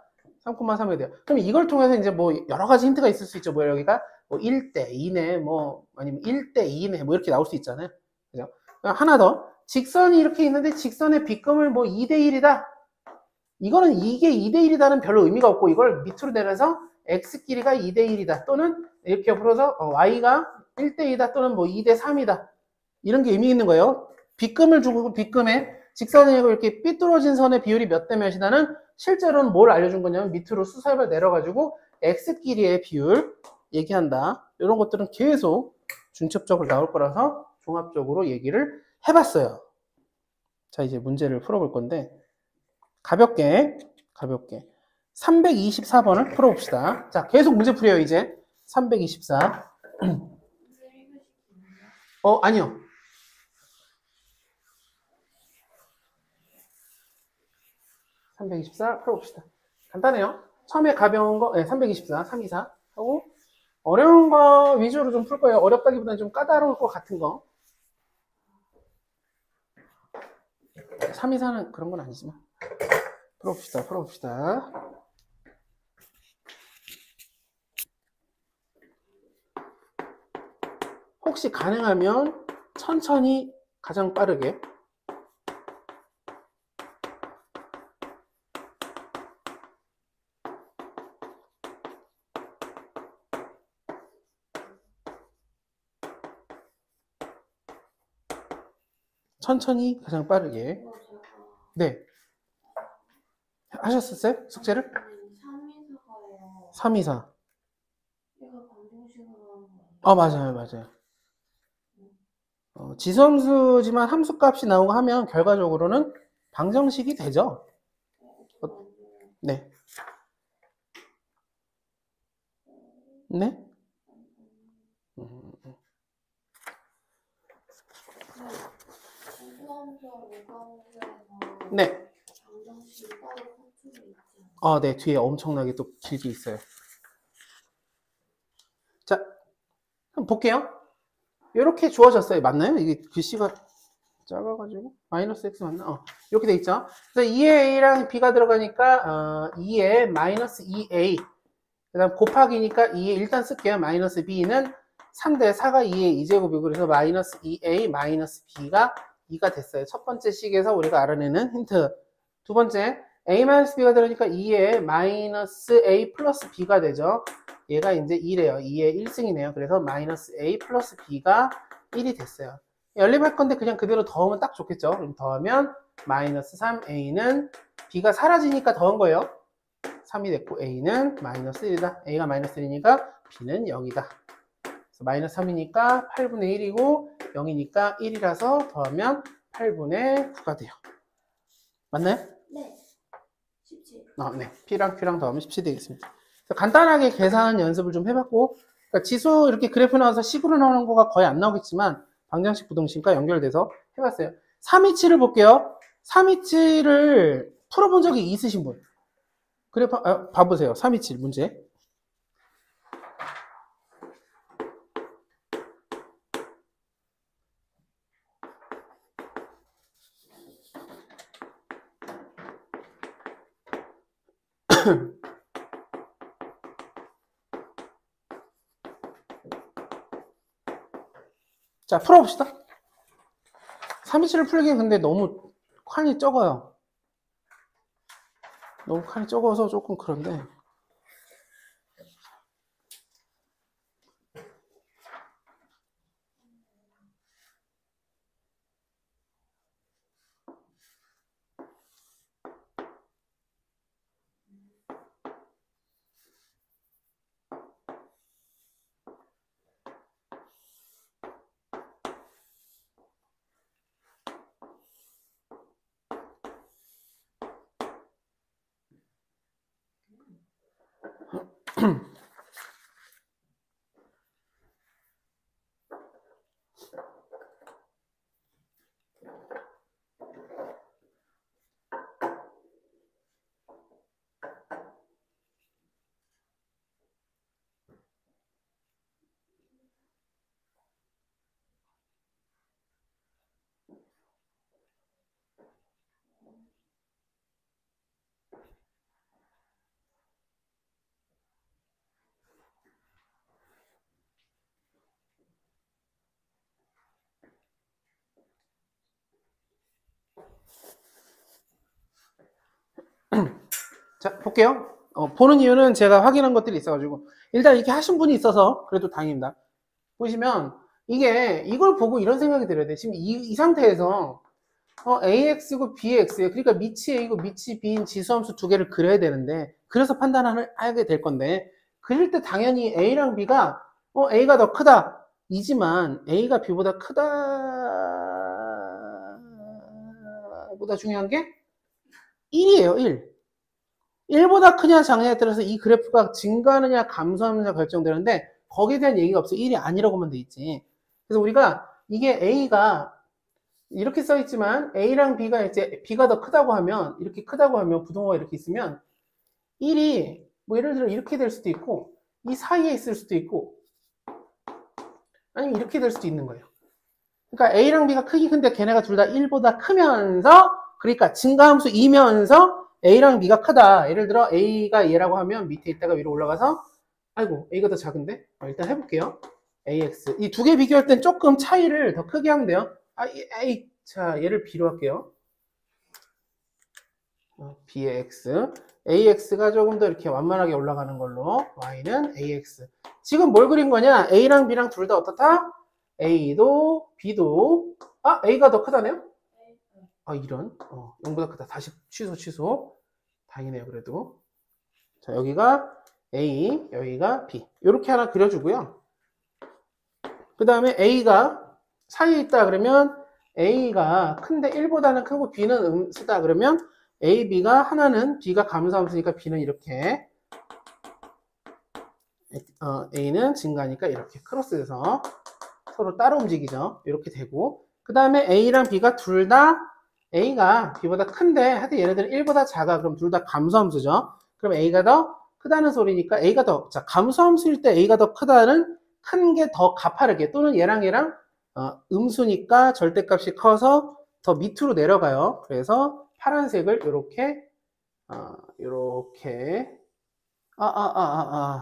3,3이 돼요. 그럼 이걸 통해서 이제 뭐 여러 가지 힌트가 있을 수 있죠. 뭐 여기가 뭐 1대 2네 뭐 아니면 1대 2네 뭐 이렇게 나올 수 있잖아요. 그죠? 하나 더 직선이 이렇게 있는데 직선의 빗금을 뭐 2대 1이다. 이거는 이게 2대 1이다는 별로 의미가 없고 이걸 밑으로 내려서 x 길이가 2대 1이다 또는 이렇게 풀어서 y가 1대 2다 또는 뭐 2대 3이다. 이런 게 의미 있는 거예요. 빗금을 주고 빗금에 직선이 이렇게 삐뚤어진 선의 비율이 몇 대 몇이다는 실제로는 뭘 알려준 거냐면 밑으로 수설을 내려가지고 x 길이의 비율 얘기한다. 이런 것들은 계속 중첩적으로 나올 거라서 종합적으로 얘기를 해봤어요. 자, 이제 문제를 풀어볼 건데, 가볍게 324번을 풀어봅시다. 자, 계속 문제 풀어요, 이제. 324. 아니요. 324 풀어봅시다. 간단해요. 처음에 가벼운 거, 324, 324 하고, 어려운 거 위주로 좀 풀 거예요. 어렵다기보다는 좀 까다로울 것 같은 거. 324는 그런 건 아니지만. 풀어봅시다. 혹시 가능하면 천천히 가장 빠르게. 천천히 가장 빠르게. 네. 하셨었어요? 숙제를? 324가예요. 324. 얘가 방정식으로 하는 거예요. 맞아요. 지수함수지만 함수값이 나오고 하면 결과적으로는 방정식이 되죠. 네. 네? 네. 방정식이 따로 컨트롤이 있잖아요. 네. 뒤에 엄청나게 또 길게 있어요. 자, 한번 볼게요. 이렇게 주어졌어요. 맞나요? 이게 글씨가 작아가지고 마이너스 x 맞나? 이렇게 돼 있죠. 그래서 2에 a랑 b가 들어가니까 2에 마이너스 2a 그 다음 곱하기니까 2에 일단 쓸게요. 마이너스 b는 3대 4가 2의 2제곱이고 그래서 마이너스 2a 마이너스 b가 2가 됐어요. 첫 번째 식에서 우리가 알아내는 힌트. 두 번째 a 마이너스 b가 들어가니까 2에 마이너스 a 플러스 b가 되죠. 얘가 이제 2래요. 2의 1승이네요. 그래서 마이너스 a 플러스 b가 1이 됐어요. 연립할 건데 그냥 그대로 더하면 딱 좋겠죠. 그럼 더하면 마이너스 3a는 b가 사라지니까 더한 거예요. 3이 됐고 a는 마이너스 1이다. a가 마이너스 1이니까 b는 0이다. 그래서 마이너스 3이니까 8분의 1이고 0이니까 1이라서 더하면 8분의 9가 돼요. 맞나요? 네. 17. 네. p랑 q랑 더하면 17 되겠습니다. 간단하게 계산 연습을 좀 해봤고, 그러니까 지수 이렇게 그래프 나와서 식으로 나오는 거가 거의 안 나오겠지만 방정식 부등식과 연결돼서 해봤어요. 327을 볼게요. 327을 풀어본 적이 있으신 분? 그래프 봐보세요. 327 문제. 자, 풀어봅시다. 327을 풀기엔 근데 너무 칸이 적어요. 너무 칸이 적어서 조금 그런데. 자, 볼게요. 보는 이유는 제가 확인한 것들이 있어가지고 일단 이렇게 하신 분이 있어서 그래도 다행입니다. 보시면 이걸 보고 이런 생각이 들어야 돼. 지금 이 상태에서 AX고 BX예요. 그러니까 밑이 A고 밑이 B인 지수함수 두 개를 그려야 되는데 그래서 판단을 하게 될 건데 그릴 때 당연히 A랑 B가 A가 더 크다 이지만 A가 B보다 크다 보다 중요한 게 1이에요, 1. 1보다 크냐 작냐에 따라서 이 그래프가 증가하느냐 감소하느냐 결정되는데 거기에 대한 얘기가 없어요. 1이 아니라고만 돼 있지. 그래서 우리가 이게 A가 이렇게 써 있지만 A랑 B가 이제 B가 더 크다고 하면 이렇게 크다고 하면 부동호가 이렇게 있으면 1이 뭐 예를 들어 이렇게 될 수도 있고 이 사이에 있을 수도 있고 아니면 이렇게 될 수도 있는 거예요. 그러니까 A랑 B가 크기 큰데 걔네가 둘 다 1보다 크면서 그러니까 증가함수 2면서 A랑 B가 크다. 예를 들어 A가 얘라고 하면 밑에 있다가 위로 올라가서 아이고 A가 더 작은데? 일단 해볼게요. AX 이 두 개 비교할 땐 조금 차이를 더 크게 하면 돼요. 자 얘를 B로 할게요. B의 X AX가 조금 더 이렇게 완만하게 올라가는 걸로 Y는 AX 지금 뭘 그린 거냐? A랑 B랑 둘 다 어떻다? A도 B도 A가 더 크다네요? 이런 0보다 크다. 다시 취소 다행이네요 그래도. 자 여기가 A 여기가 B 이렇게 하나 그려주고요. 그 다음에 A가 사이에 있다 그러면 A가 큰데 1보다는 크고 B는 음수다 그러면 A, B가 하나는 B가 감소함수니까 B는 이렇게 A는 증가하니까 이렇게 크로스돼서 서로 따로 움직이죠. 이렇게 되고 그 다음에 A랑 B가 둘 다 A가 B보다 큰데 하여튼 얘네들은 1보다 작아. 그럼 둘 다 감소함수죠. 그럼 A가 더 크다는 소리니까 A가 더 감소함수일 때 A가 더 크다는 큰 게 더 가파르게 또는 얘랑 음수니까 절대값이 커서 더 밑으로 내려가요. 그래서 파란색을 이렇게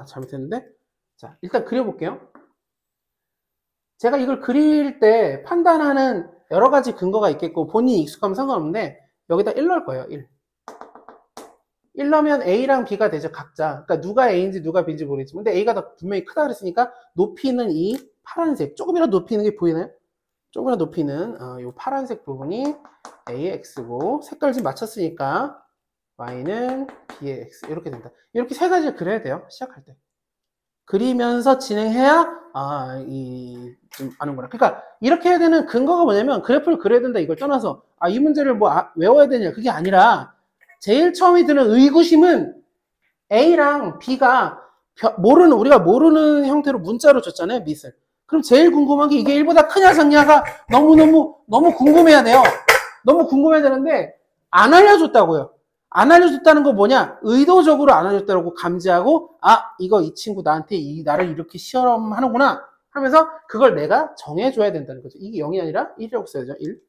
잘못했는데 자 일단 그려볼게요. 제가 이걸 그릴 때 판단하는 여러 가지 근거가 있겠고 본인이 익숙하면 상관없는데 여기다 1 넣을 거예요. 1 넣으면 A랑 B가 되죠. 각자. 그러니까 누가 A인지 누가 B인지 모르겠지만 근데 A가 더 분명히 크다 그랬으니까 높이는 이 파란색 조금이라도 높이는 게 보이나요? 조금이라도 높이는 이 파란색 부분이 A의 X고 색깔 좀 맞췄으니까 Y는 B의 X 이렇게 된다. 이렇게 세 가지를 그려야 돼요. 시작할 때. 그리면서 진행해야 좀 아는구나. 그러니까 이렇게 해야 되는 근거가 뭐냐면 그래프를 그려야 된다 이걸 떠나서 이 문제를 뭐 외워야 되냐 그게 아니라 제일 처음에 드는 의구심은 A랑 B가 우리가 모르는 형태로 문자로 줬잖아요. 밑을. 그럼 제일 궁금한 게 이게 1보다 크냐 작냐가 너무 궁금해야 돼요. 너무 궁금해야 되는데 안 알려줬다고요. 안 알려줬다는 거 뭐냐? 의도적으로 안 알려줬다고 감지하고 이거 이 친구 나한테 나를 이렇게 시험하는구나 하면서 그걸 내가 정해줘야 된다는 거죠. 이게 0이 아니라 1이라고 써야죠. 1.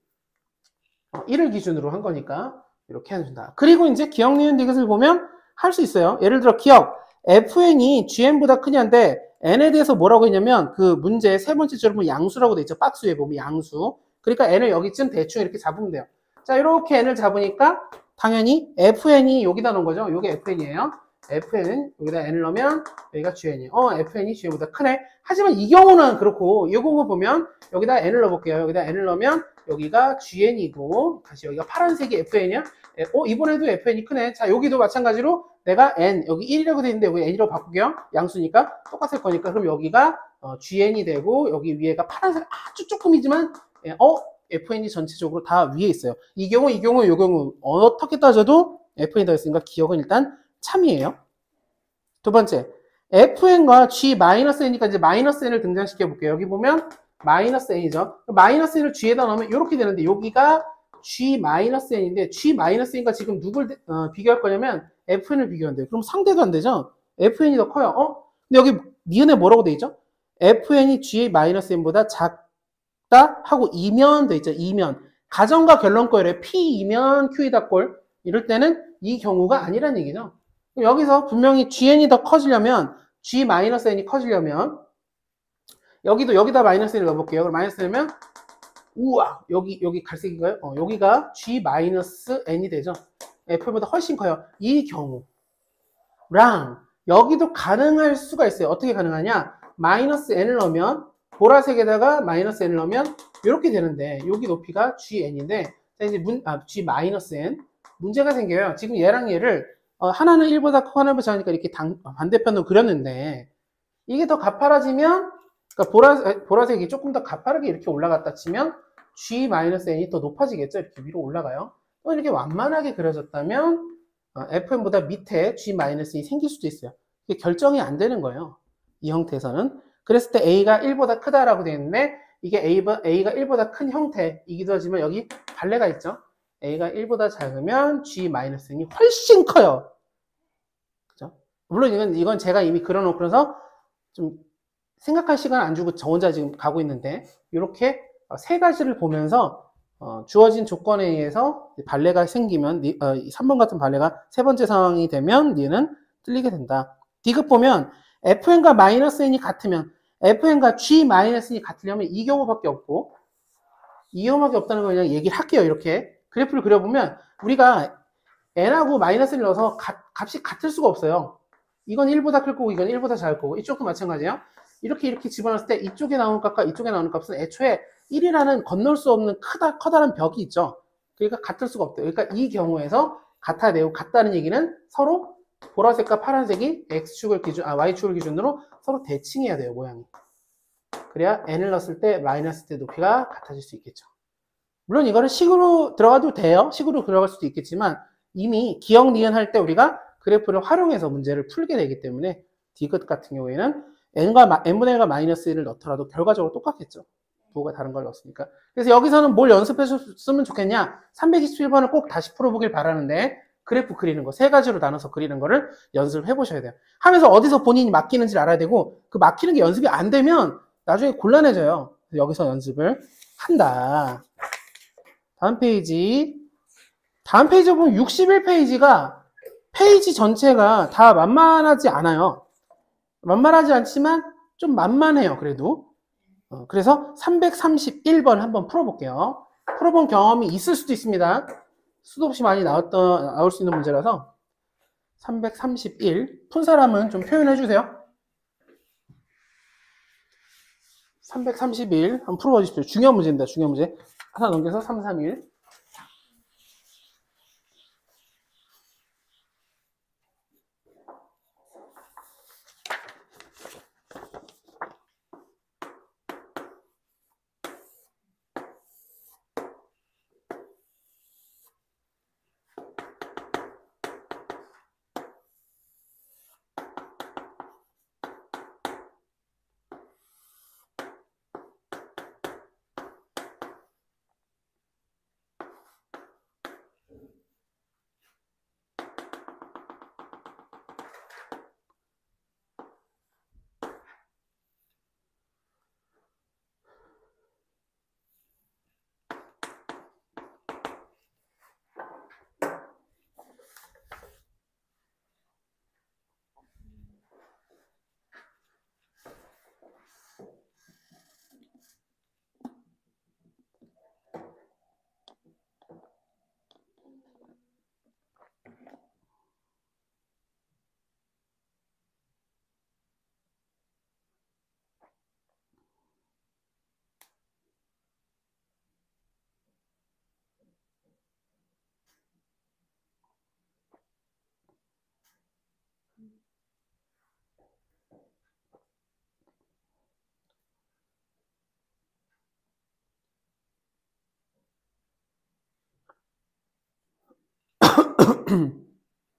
1을 기준으로 한 거니까 이렇게 해준다. 그리고 이제 기억, 니은, 디귿을 보면 할 수 있어요. 예를 들어 기억 fn이 gn보다 크냐인데 n에 대해서 뭐라고 했냐면 그 문제 세 번째 줄에 보면 양수라고 돼 있죠. 박스 위에 보면 양수. 그러니까 n을 여기쯤 대충 이렇게 잡으면 돼요. 자 이렇게 n을 잡으니까 당연히 fn이 여기다 넣은 거죠. 이게 fn이에요. fn은 여기다 n을 넣으면 여기가 gn이에요. fn이 gn보다 크네. 하지만 이 경우는 그렇고 이 경우 보면 여기다 n을 넣어볼게요. 여기다 n을 넣으면 여기가 gn이고 다시 여기가 파란색이 fn이야. 이번에도 fn이 크네. 자 여기도 마찬가지로 내가 n 여기 1이라고 돼 있는데 여기 n이라고 바꾸게요. 양수니까 똑같을 거니까 그럼 여기가 gn이 되고 여기 위에가 파란색 아주 조금이지만 fn이 전체적으로 다 위에 있어요. 이 경우 이 경우 어떻게 따져도 fn이 더 있으니까 기억은 일단 참이에요. 두 번째 fn과 g-n이니까 이제 마이너스 n을 등장시켜 볼게요. 여기 보면 마이너스 n이죠. 마이너스 n을 g에다 넣으면 이렇게 되는데 여기가 g-n인데 g-n과 지금 누굴 비교할 거냐면 fn을 비교한대요. 그럼 상대가 안 되죠? fn이 더 커요. 근데 여기 니은에 뭐라고 돼 있죠? fn이 g-n보다 작다 하고 이면 돼 있죠. 이면. 가정과 결론꼴에 P이면 Q이다 꼴. 이럴 때는 이 경우가 아니라는 얘기죠. 여기서 분명히 gn이 더 커지려면 g-n이 커지려면 여기도 여기다 마이너스 n을 넣어볼게요. 그럼 마이너스 넣으면 우와 여기 갈색인가요? 여기가 g-n이 되죠. f보다 훨씬 커요. 이 경우랑 여기도 가능할 수가 있어요. 어떻게 가능하냐? 마이너스 n을 넣으면 보라색에다가 마이너스 n을 넣으면 이렇게 되는데 여기 높이가 gn인데 자 이제 g-n 문제가 생겨요. 지금 얘랑 얘를 하나는 1보다 크고 하나는 작으니까 이렇게 반대편으로 그렸는데 이게 더 가파라지면 그러니까 보라색이 조금 더 가파르게 이렇게 올라갔다 치면 g-n이 더 높아지겠죠. 이렇게 위로 올라가요. 또 이렇게 완만하게 그려졌다면 fn보다 밑에 g-이 생길 수도 있어요. 이게 결정이 안 되는 거예요. 이 형태에서는. 그랬을 때 a가 1보다 크다라고 되어 있는데 이게 a가 1보다 큰 형태이기도 하지만 여기 발레가 있죠. a가 1보다 작으면 g-n이 훨씬 커요. 그죠? 물론 이건 제가 이미 그려놓고 그래서 좀 생각할 시간 안 주고 저 혼자 지금 가고 있는데 이렇게 세 가지를 보면서 주어진 조건에 의해서 발레가 생기면 3번 같은 발레가 세 번째 상황이 되면 니는 틀리게 된다. 디귿 보면 fn과 -n이 같으면 fn과 g-n이 같으려면 이 경우밖에 없고 이 경우밖에 없다는 걸 그냥 얘기를 할게요. 이렇게 그래프를 그려보면 우리가 n하고 마이너스를 넣어서 값이 같을 수가 없어요. 이건 1보다 클 거고 이건 1보다 작을 거고 이쪽도 마찬가지예요. 이렇게 집어넣었을 때 이쪽에 나오는 값과 이쪽에 나오는 값은 애초에 1이라는 건널 수 없는 커다란 벽이 있죠. 그러니까 같을 수가 없대요. 그러니까 이 경우에서 같아야 되고 같다는 얘기는 서로 보라색과 파란색이 X축을 Y축을 기준으로 서로 대칭해야 돼요. 모양이. 그래야 n을 넣었을 때 마이너스 때 높이가 같아질 수 있겠죠. 물론 이거를 식으로 들어가도 돼요. 식으로 들어갈 수도 있겠지만 이미 기억, 니은 할 때 우리가 그래프를 활용해서 문제를 풀게 되기 때문에 디귿 같은 경우에는 n분의 1과 마이너스 1을 넣더라도 결과적으로 똑같겠죠. 부호가 다른 걸 넣었으니까. 그래서 여기서는 뭘 연습했으면 좋겠냐? 321번을 꼭 다시 풀어보길 바라는데 그래프 그리는 거 세 가지로 나눠서 그리는 거를 연습해 보셔야 돼요. 하면서 어디서 본인이 막히는지를 알아야 되고 그 막히는 게 연습이 안 되면 나중에 곤란해져요. 그래서 여기서 연습을 한다. 다음 페이지 보면 61페이지가 페이지 전체가 다 만만하지 않아요. 만만하지 않지만 좀 만만해요. 그래도. 그래서 331번 한번 풀어볼게요. 풀어본 경험이 있을 수도 있습니다. 수도 없이 많이 나올 수 있는 문제라서 331 푼 사람은 좀 표현해 주세요. 331 한번 풀어봐 주십시오. 중요한 문제입니다. 중요한 문제. 하나 넘겨서 331.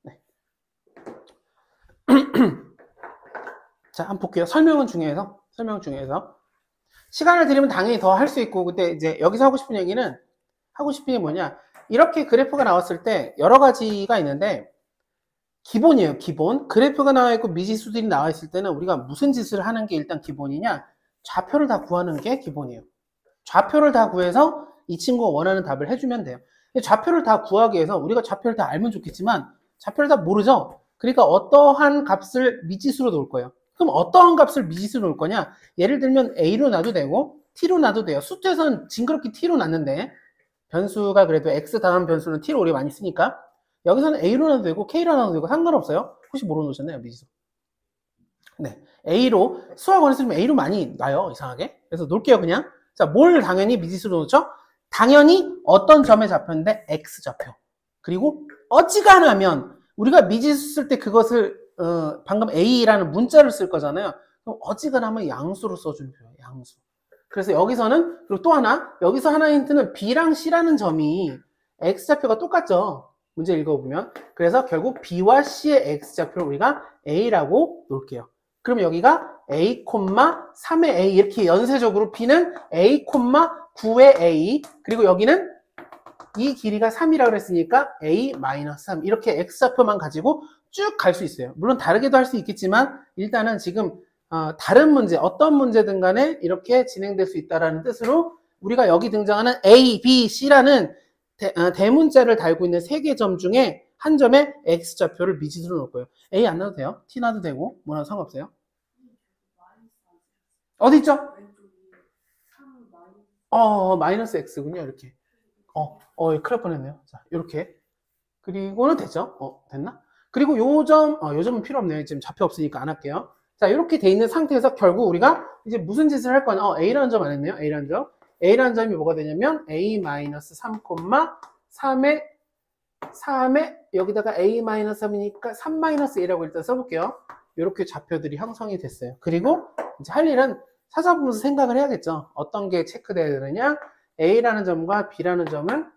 네. 자, 한번 볼게요. 설명 중에서 시간을 드리면 당연히 더 할 수 있고, 근데 이제 여기서 하고 싶은 얘기는 게 뭐냐? 이렇게 그래프가 나왔을 때 여러 가지가 있는데 기본이에요. 기본. 그래프가 나와 있고 미지수들이 나와 있을 때는 우리가 무슨 짓을 하는 게 일단 기본이냐? 좌표를 다 구하는 게 기본이에요. 좌표를 다 구해서 이 친구가 원하는 답을 해주면 돼요. 좌표를 다 구하기 위해서 우리가 좌표를 다 알면 좋겠지만 좌표를 다 모르죠. 그러니까 어떠한 값을 미지수로 놓을 거예요. 그럼 어떠한 값을 미지수로 놓을 거냐? 예를 들면 A로 놔도 되고 T로 놔도 돼요. 수투에서는 징그럽게 T로 놨는데 변수가 그래도 X 다음 변수는 T로 우리 많이 쓰니까 여기서는 A로 놔도 되고 K로 놔도 되고 상관없어요. 혹시 모르놓으셨나요? 미지수. 네, A로 수학원에 쓰면 A로 많이 놔요. 이상하게. 그래서 놓을게요 그냥. 자, 뭘 당연히 미지수로 놓죠? 당연히 어떤 점의 좌표인데 X좌표. 그리고 어지간하면 우리가 미지수 쓸 때 그것을 방금 A라는 문자를 쓸 거잖아요. 그럼 어지간하면 양수로 써주는 거예요. 양수. 그래서 여기서는 그리고 또 하나 여기서 하나의 힌트는 B랑 C라는 점이 x좌표가 똑같죠. 문제 읽어보면. 그래서 결국 b와 c의 x좌표를 우리가 a라고 놓을게요. 그럼 여기가 a, 3의 a 이렇게 연쇄적으로 b는 a, 9의 a 그리고 여기는 이 길이가 3이라고 그랬으니까 a-3 이렇게 x좌표만 가지고 쭉 갈 수 있어요. 물론 다르게도 할 수 있겠지만 일단은 지금 다른 문제 어떤 문제든 간에 이렇게 진행될 수 있다는 뜻으로 우리가 여기 등장하는 A, B, C라는 대문자를 달고 있는 세 개 점 중에 한 점에 x좌표를 미지수로 놓을 거예요. A 안 넣어도 돼요. T 놔도 되고 뭐나 상관없어요. 어디 있죠? 마이너스 x군요. 이렇게. 큰일 날 뻔했네요. 자, 이렇게. 그리고는 됐죠? 됐나? 그리고 요점은 필요 없네요. 지금 좌표 없으니까 안 할게요. 자, 이렇게 돼 있는 상태에서 결국 우리가 이제 무슨 짓을 할 거냐? A라는 점 안 했네요. A라는 점. A라는 점이 뭐가 되냐면 A-3, 3에 여기다가 A-3이니까 3-A라고 일단 써볼게요. 이렇게 좌표들이 형성이 됐어요. 그리고 이제 할 일은 찾아보면서 생각을 해야겠죠. 어떤 게 체크돼야 되느냐? A라는 점과 B라는 점은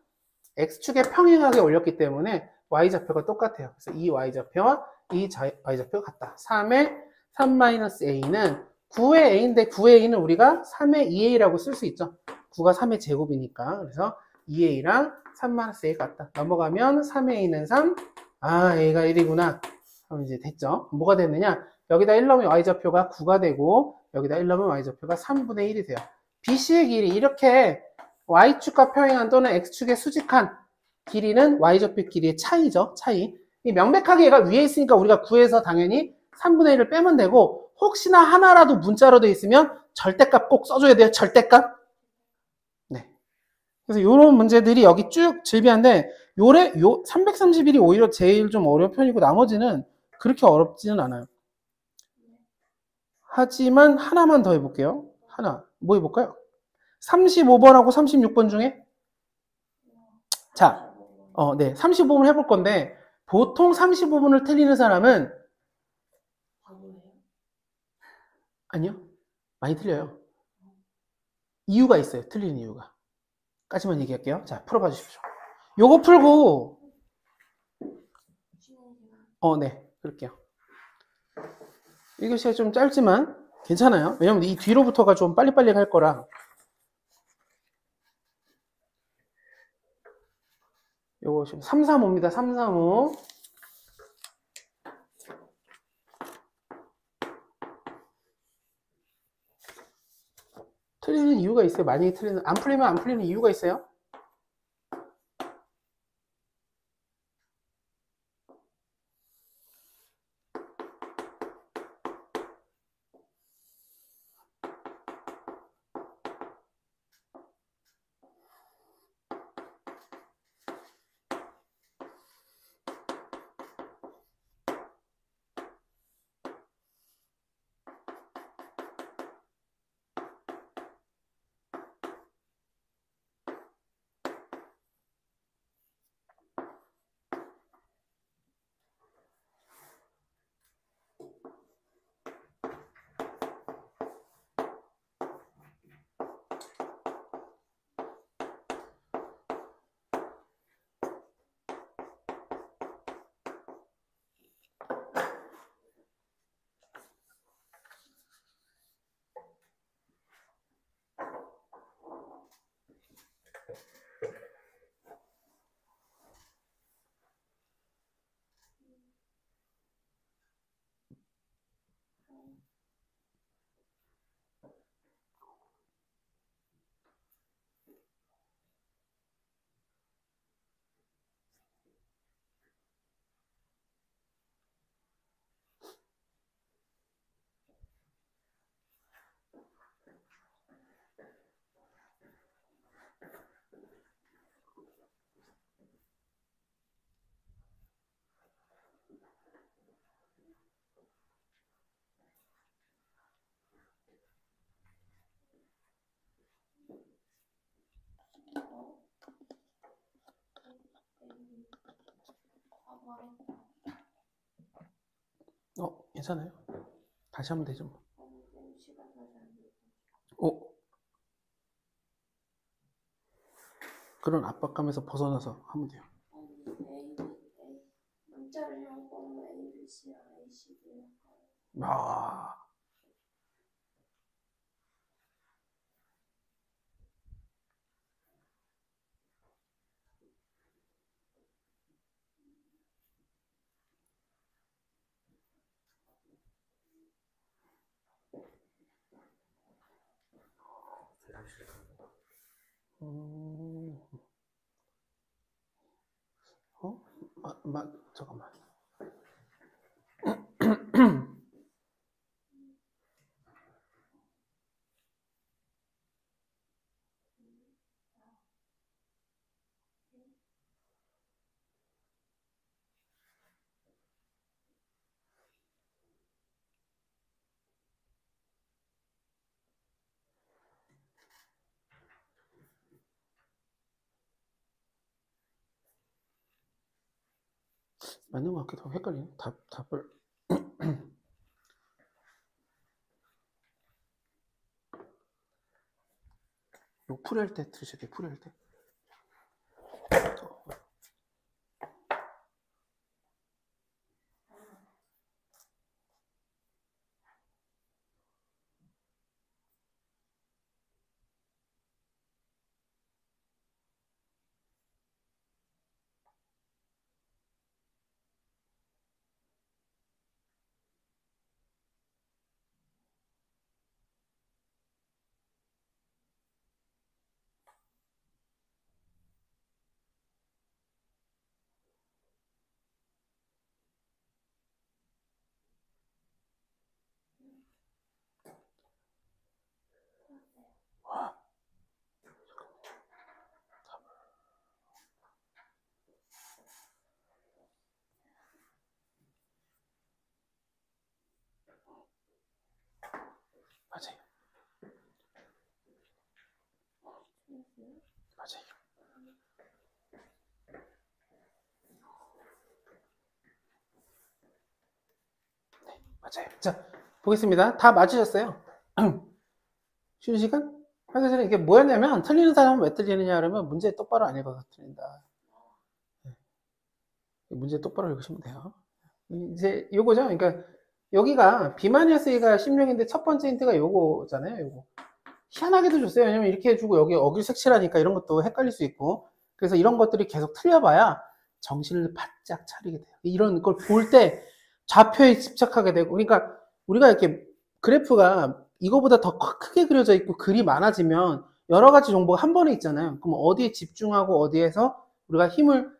X축에 평행하게 올렸기 때문에 Y좌표가 똑같아요. 그래서 이 Y좌표와 이 Y좌표가 같다. 3의 3-A는 9의 A인데 9의 A는 우리가 3의 2A라고 쓸 수 있죠. 9가 3의 제곱이니까. 그래서 2A랑 3-A 같다. 넘어가면 3의 A는 3. A가 1이구나. 그럼 이제 됐죠. 뭐가 됐느냐? 여기다 1 넣으면 Y좌표가 9가 되고 여기다 1 넣으면 Y좌표가 3분의 1이 돼요. BC의 길이 이렇게 Y축과 평행한 또는 X축의 수직한 길이는 Y좌표 길이의 차이죠. 차이. 이 명백하게 얘가 위에 있으니까 우리가 구해서 당연히 3분의 1을 빼면 되고 혹시나 하나라도 문자로 되어 있으면 절대값 꼭 써줘야 돼요. 절대값. 네. 그래서 이런 문제들이 여기 쭉 즐비한데 331이 오히려 제일 좀 어려운 편이고 나머지는 그렇게 어렵지는 않아요. 하지만 하나만 더 해볼게요. 하나. 뭐 해볼까요? 35번하고 36번 중에 자, 네, 35번 해볼 건데 보통 35번을 틀리는 사람은 아니요, 많이 틀려요. 이유가 있어요. 틀리는 이유가. 까지만 얘기할게요. 자, 풀어봐 주십시오. 요거 풀고 네, 그럴게요. 1교시가 좀 짧지만 괜찮아요. 왜냐면 이 뒤로부터가 좀 빨리빨리 갈 거라. 요거 335입니다. 335. 틀리는 이유가 있어요. 많이 안 풀리면 안 풀리는 이유가 있어요. 괜찮아요. 다시 하면 되죠. 그런 압박감에서 벗어나서 하면 돼요. 문자를 한번 ABC랑 ACD. 아. 잠깐만. 맞는 것 같기도 하고 헷갈리네. 답을. 이거 풀이할 때 들으셔야 돼요. 풀이할 때. 맞아요. 맞아요. 네, 맞아요. 자, 보겠습니다. 다 맞으셨어요. 쉬는 시간? 하기 전에 이게 뭐였냐면, 틀리는 사람은 왜 틀리느냐 그러면 문제 똑바로 안 읽어서 틀린다. 문제 똑바로 읽으시면 돼요. 이제 요거죠. 그러니까 여기가 B-A가 16인데 첫 번째 힌트가 요거잖아요. 요거. 희한하게도 줬어요. 왜냐면 이렇게 해주고 여기 어길 색칠하니까 이런 것도 헷갈릴 수 있고. 그래서 이런 것들이 계속 틀려봐야 정신을 바짝 차리게 돼요. 이런 걸 볼 때 좌표에 집착하게 되고. 그러니까 우리가 이렇게 그래프가 이거보다 더 크게 그려져 있고 글이 많아지면 여러 가지 정보가 한 번에 있잖아요. 그럼 어디에 집중하고 어디에서 우리가 힘을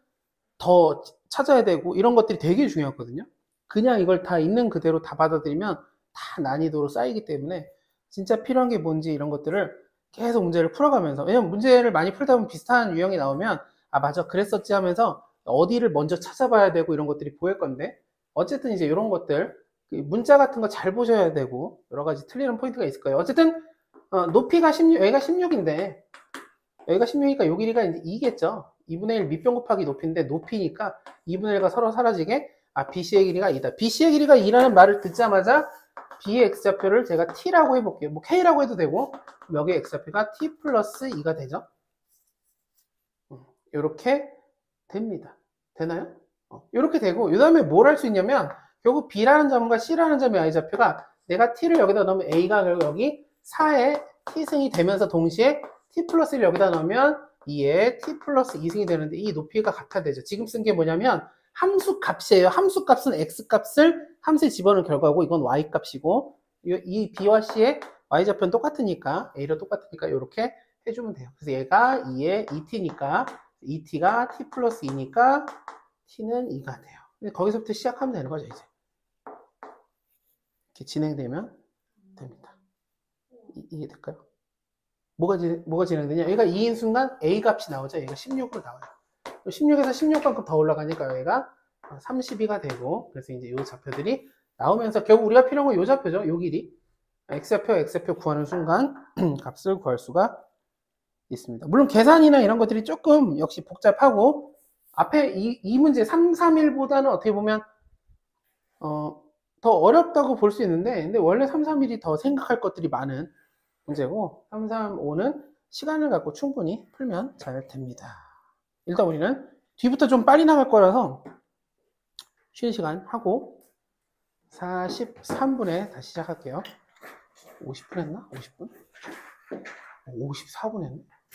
더 찾아야 되고 이런 것들이 되게 중요하거든요. 그냥 이걸 다 있는 그대로 다 받아들이면 다 난이도로 쌓이기 때문에 진짜 필요한 게 뭔지 이런 것들을 계속 문제를 풀어가면서, 왜냐면 문제를 많이 풀다 보면 비슷한 유형이 나오면 아 맞아 그랬었지 하면서 어디를 먼저 찾아봐야 되고 이런 것들이 보일 건데, 어쨌든 이제 이런 것들 문자 같은 거 잘 보셔야 되고 여러 가지 틀리는 포인트가 있을 거예요. 어쨌든 높이가 16, 여기가 16인데 여기가 16이니까 요 길이가 이제 2겠죠. 2분의 1 밑변 곱하기 높이인데 높이니까 2분의 1가 서로 사라지게 BC의 길이가 2다. BC의 길이가 2라는 말을 듣자마자 B의 X좌표를 제가 T라고 해볼게요. 뭐 K라고 해도 되고 여기 X좌표가 T 플러스 2가 되죠. 이렇게 됩니다. 되나요? 이렇게 되고 그 다음에 뭘 할 수 있냐면 결국 B라는 점과 C라는 점의 Y좌표가 내가 T를 여기다 넣으면 A가 여기 4의 T승이 되면서 동시에 T 플러스 1을 여기다 넣으면 2에 T 플러스 2승이 되는데 이 높이가 같아야 되죠. 지금 쓴 게 뭐냐면 함수 값이에요. 함수 값은 X 값을 함수에 집어넣은 결과고 이건 Y 값이고 이 B와 C의 Y좌표는 똑같으니까 A로 똑같으니까 이렇게 해주면 돼요. 그래서 얘가 2에 2T니까 2T가 T 플러스 2니까 T는 2가 돼요. 거기서부터 시작하면 되는 거죠, 이제. 이렇게 진행되면 됩니다. 이게 될까요? 뭐가 진행되냐? 얘가 2인 순간 A 값이 나오죠. 얘가 16으로 나와요. 16에서 16만큼 더 올라가니까 얘가 32가 되고, 그래서 이제 이 좌표들이 나오면서 결국 우리가 필요한 건 이 좌표죠. 요 길이. X좌표 구하는 순간 값을 구할 수가 있습니다. 물론 계산이나 이런 것들이 조금 역시 복잡하고 앞에 이 문제 331보다는 어떻게 보면 더 어렵다고 볼 수 있는데 근데 원래 331이 더 생각할 것들이 많은 문제고 335는 시간을 갖고 충분히 풀면 잘 됩니다. 일단 우리는 뒤부터 좀 빨리 나갈 거라서 쉬는 시간 하고 43분에 다시 시작할게요. 50분 했나? 50분? 54분 했네.